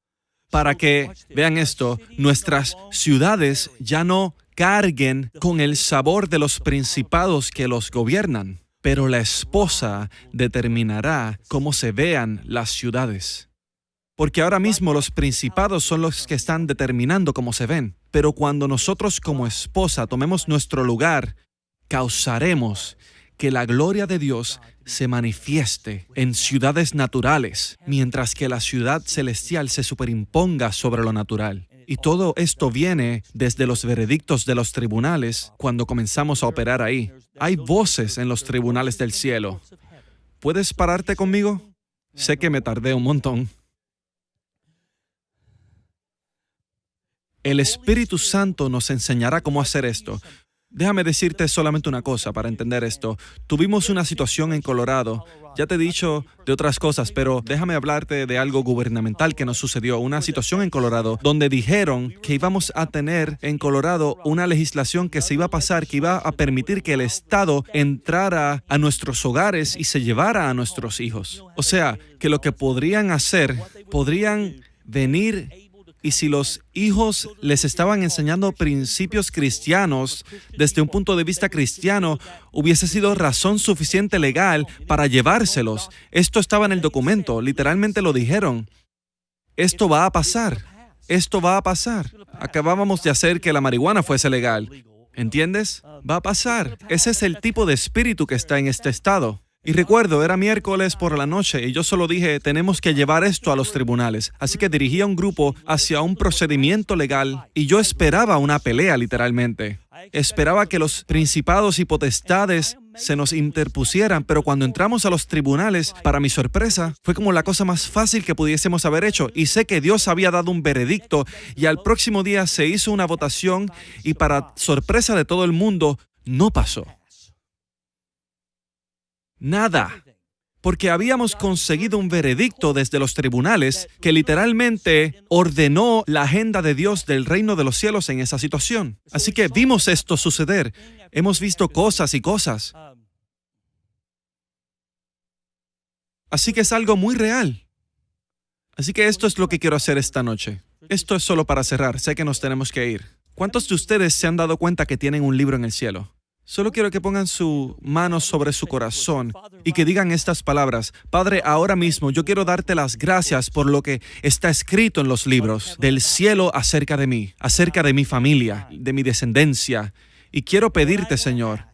para que, vean esto, nuestras ciudades ya no carguen con el sabor de los principados que los gobiernan, pero la esposa determinará cómo se vean las ciudades. Porque ahora mismo los principados son los que están determinando cómo se ven, pero cuando nosotros como esposa tomemos nuestro lugar, causaremos que la gloria de Dios se manifieste en ciudades naturales, mientras que la ciudad celestial se superimponga sobre lo natural. Y todo esto viene desde los veredictos de los tribunales cuando comenzamos a operar ahí. Hay voces en los tribunales del cielo. ¿Puedes pararte conmigo? Sé que me tardé un montón. El Espíritu Santo nos enseñará cómo hacer esto. Déjame decirte solamente una cosa para entender esto. Tuvimos una situación en Colorado. Ya te he dicho de otras cosas, pero déjame hablarte de algo gubernamental que nos sucedió. Una situación en Colorado donde dijeron que íbamos a tener en Colorado una legislación que se iba a pasar, que iba a permitir que el Estado entrara a nuestros hogares y se llevara a nuestros hijos. O sea, que lo que podrían hacer, podrían venir. Y si los hijos les estaban enseñando principios cristianos, desde un punto de vista cristiano, hubiese sido razón suficiente legal para llevárselos. Esto estaba en el documento, literalmente lo dijeron. Esto va a pasar. Esto va a pasar. Acabábamos de hacer que la marihuana fuese legal. ¿Entiendes? Va a pasar. Ese es el tipo de espíritu que está en este estado. Y recuerdo, era miércoles por la noche y yo solo dije, tenemos que llevar esto a los tribunales. Así que dirigí a un grupo hacia un procedimiento legal y yo esperaba una pelea literalmente. Esperaba que los principados y potestades se nos interpusieran, pero cuando entramos a los tribunales, para mi sorpresa, fue como la cosa más fácil que pudiésemos haber hecho. Y sé que Dios había dado un veredicto y al próximo día se hizo una votación y para sorpresa de todo el mundo, no pasó. Nada, porque habíamos conseguido un veredicto desde los tribunales que literalmente ordenó la agenda de Dios del reino de los cielos en esa situación. Así que vimos esto suceder. Hemos visto cosas y cosas. Así que es algo muy real. Así que esto es lo que quiero hacer esta noche. Esto es solo para cerrar. Sé que nos tenemos que ir. ¿Cuántos de ustedes se han dado cuenta que tienen un libro en el cielo? Solo quiero que pongan su mano sobre su corazón y que digan estas palabras. Padre, ahora mismo yo quiero darte las gracias por lo que está escrito en los libros del cielo acerca de mí, acerca de mi familia, de mi descendencia. Y quiero pedirte, Señor,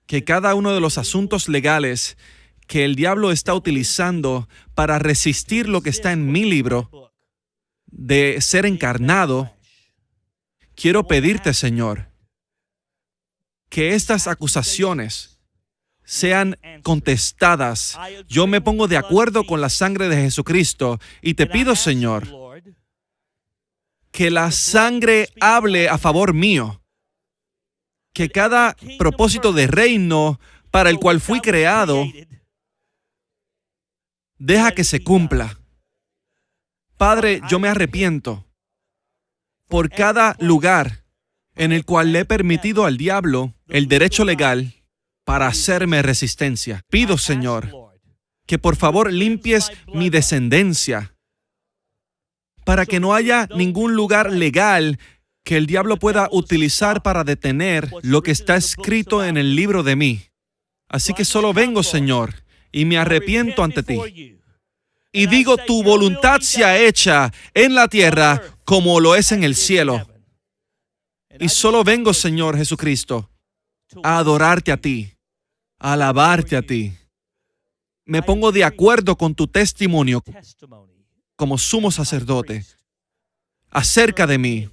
que cada uno de los asuntos legales que el diablo está utilizando para resistir lo que está en mi libro, de ser encarnado, quiero pedirte, Señor, que estas acusaciones sean contestadas. Yo me pongo de acuerdo con la sangre de Jesucristo y te pido, Señor, que la sangre hable a favor mío. Que cada propósito de reino para el cual fui creado, deja que se cumpla. Padre, yo me arrepiento por cada lugar en el cual le he permitido al diablo el derecho legal para hacerme resistencia. Pido, Señor, que por favor limpies mi descendencia para que no haya ningún lugar legal que el diablo pueda utilizar para detener lo que está escrito en el libro de mí. Así que solo vengo, Señor, y me arrepiento ante ti. Y digo, tu voluntad sea hecha en la tierra como lo es en el cielo. Y solo vengo, Señor Jesucristo, a adorarte a ti, a alabarte a ti. Me pongo de acuerdo con tu testimonio como sumo sacerdote acerca de mí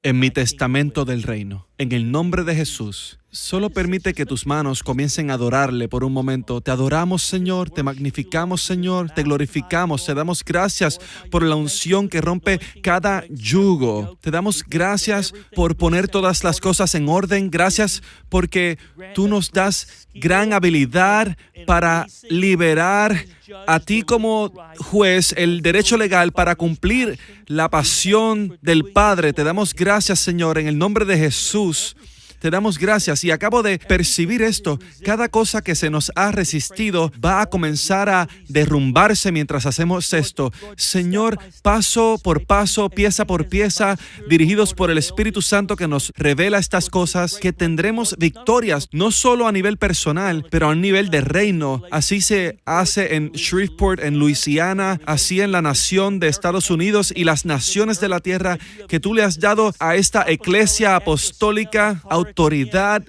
en mi testamento del reino. En el nombre de Jesús, solo permite que tus manos comiencen a adorarle por un momento. Te adoramos, Señor, te magnificamos, Señor, te glorificamos, te damos gracias por la unción que rompe cada yugo. Te damos gracias por poner todas las cosas en orden. Gracias porque tú nos das gran habilidad para liberar a ti como juez el derecho legal para cumplir la pasión del Padre. Te damos gracias, Señor, en el nombre de Jesús. Te damos gracias y acabo de percibir esto. Cada cosa que se nos ha resistido va a comenzar a derrumbarse mientras hacemos esto. Señor, paso por paso, pieza por pieza, dirigidos por el Espíritu Santo que nos revela estas cosas, que tendremos victorias, no solo a nivel personal, pero a nivel de reino. Así se hace en Shreveport, en Luisiana, así en la nación de Estados Unidos y las naciones de la tierra que tú le has dado a esta iglesia apostólica, autoridad,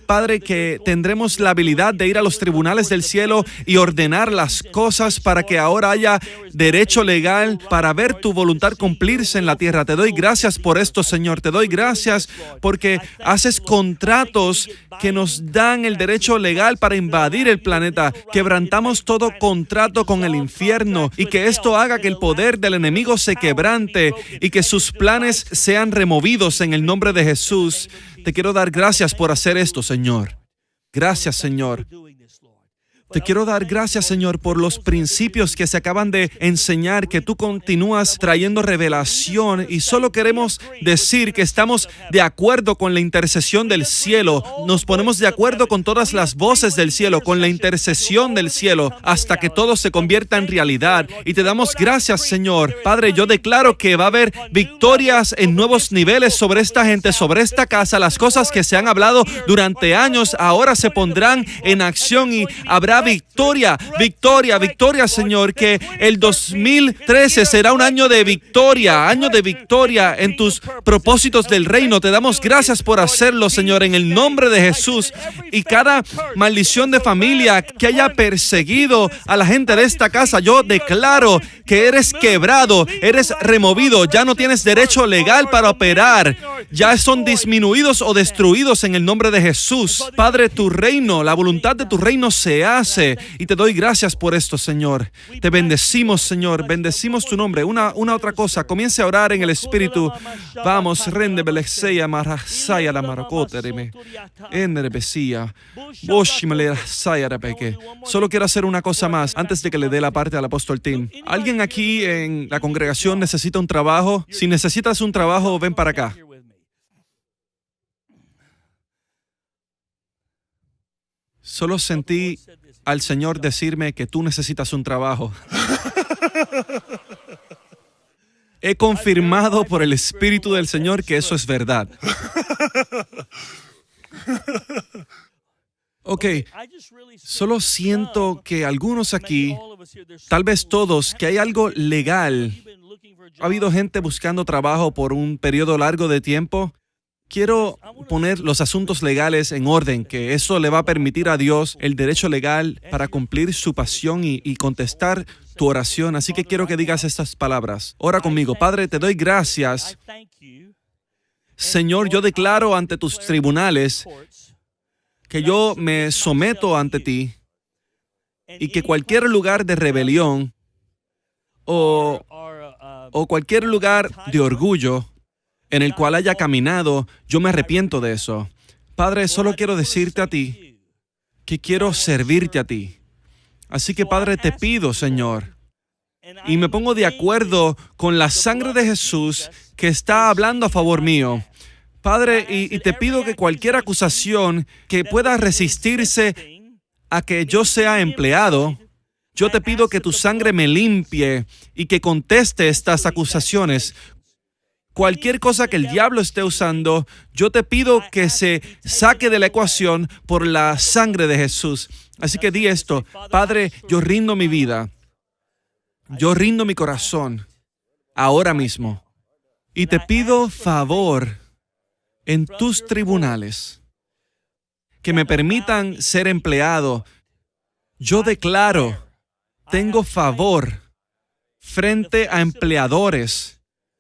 Padre, que tendremos la habilidad de ir a los tribunales del cielo y ordenar las cosas para que ahora haya derecho legal para ver tu voluntad cumplirse en la tierra. Te doy gracias por esto, Señor. Te doy gracias porque haces contratos que nos dan el derecho legal para invadir el planeta. Quebrantamos todo contrato con el infierno y que esto haga que el poder del enemigo se quebrante y que sus planes sean removidos en el nombre de Jesús. Te quiero dar gracias por hacer esto, Señor. Gracias, Señor. Te quiero dar gracias, Señor, por los principios que se acaban de enseñar, que tú continúas trayendo revelación y solo queremos decir que estamos de acuerdo con la intercesión del cielo. Nos ponemos de acuerdo con todas las voces del cielo, con la intercesión del cielo, hasta que todo se convierta en realidad. Y te damos gracias, Señor. Padre, yo declaro que va a haber victorias en nuevos niveles sobre esta gente, sobre esta casa. Las cosas que se han hablado durante años ahora se pondrán en acción y habrá victoria, victoria, victoria, Señor, que el 2013 será un año de victoria en tus propósitos del reino. Te damos gracias por hacerlo, Señor, en el nombre de Jesús. Y cada maldición de familia que haya perseguido a la gente de esta casa, yo declaro que eres quebrado, eres removido, ya no tienes derecho legal para operar, ya son disminuidos o destruidos en el nombre de Jesús. Padre, tu reino, la voluntad de tu reino se hace. Y te doy gracias por esto, Señor. Te bendecimos, Señor. Bendecimos tu nombre. Una otra cosa. Comience a orar en el Espíritu. Vamos, rende belexeya marasaya la maracoterime. Enerbesia. Boshimeleasaya repeke. Solo quiero hacer una cosa más antes de que le dé la parte al apóstol Tim. ¿Alguien aquí en la congregación necesita un trabajo? Si necesitas un trabajo, ven para acá. Solo sentí al Señor decirme que tú necesitas un trabajo. He confirmado por el Espíritu del Señor que eso es verdad. Ok, solo siento que algunos aquí, tal vez todos, que hay algo legal. Ha habido gente buscando trabajo por un periodo largo de tiempo. Quiero poner los asuntos legales en orden, que eso le va a permitir a Dios el derecho legal para cumplir su pasión y contestar tu oración. Así que quiero que digas estas palabras. Ora conmigo. Padre, te doy gracias. Señor, yo declaro ante tus tribunales que yo me someto ante ti y que cualquier lugar de rebelión o cualquier lugar de orgullo en el cual haya caminado, yo me arrepiento de eso. Padre, solo quiero decirte a ti que quiero servirte a ti. Así que, Padre, te pido, Señor, y me pongo de acuerdo con la sangre de Jesús que está hablando a favor mío. Padre, y te pido que cualquier acusación que pueda resistirse a que yo sea empleado, yo te pido que tu sangre me limpie y que conteste estas acusaciones. Cualquier cosa que el diablo esté usando, yo te pido que se saque de la ecuación por la sangre de Jesús. Así que di esto: Padre, yo rindo mi vida, yo rindo mi corazón ahora mismo y te pido favor en tus tribunales que me permitan ser empleado. Yo declaro, tengo favor frente a empleadores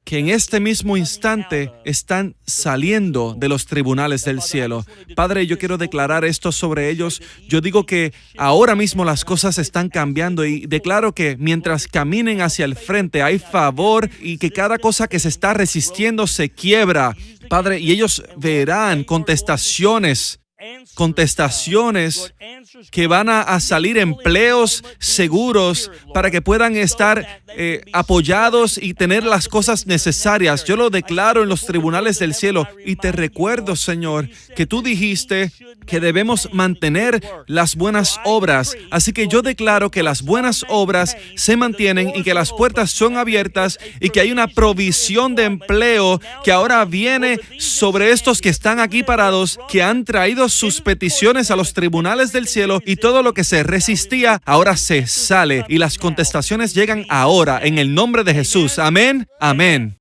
que en este mismo instante están saliendo de los tribunales del cielo. Padre, yo quiero declarar esto sobre ellos. Yo digo que ahora mismo las cosas están cambiando y declaro que mientras caminen hacia el frente hay favor y que cada cosa que se está resistiendo se quiebra. Padre, y ellos verán contestaciones contestaciones que van a salir empleos seguros para que puedan estar apoyados y tener las cosas necesarias. Yo lo declaro en los tribunales del cielo y te recuerdo, Señor, que tú dijiste que debemos mantener las buenas obras. Así que yo declaro que las buenas obras se mantienen y que las puertas son abiertas y que hay una provisión de empleo que ahora viene sobre estos que están aquí parados, que han traído sus peticiones a los tribunales del cielo, y todo lo que se resistía ahora se sale y las contestaciones llegan ahora en el nombre de Jesús. Amén. Amén.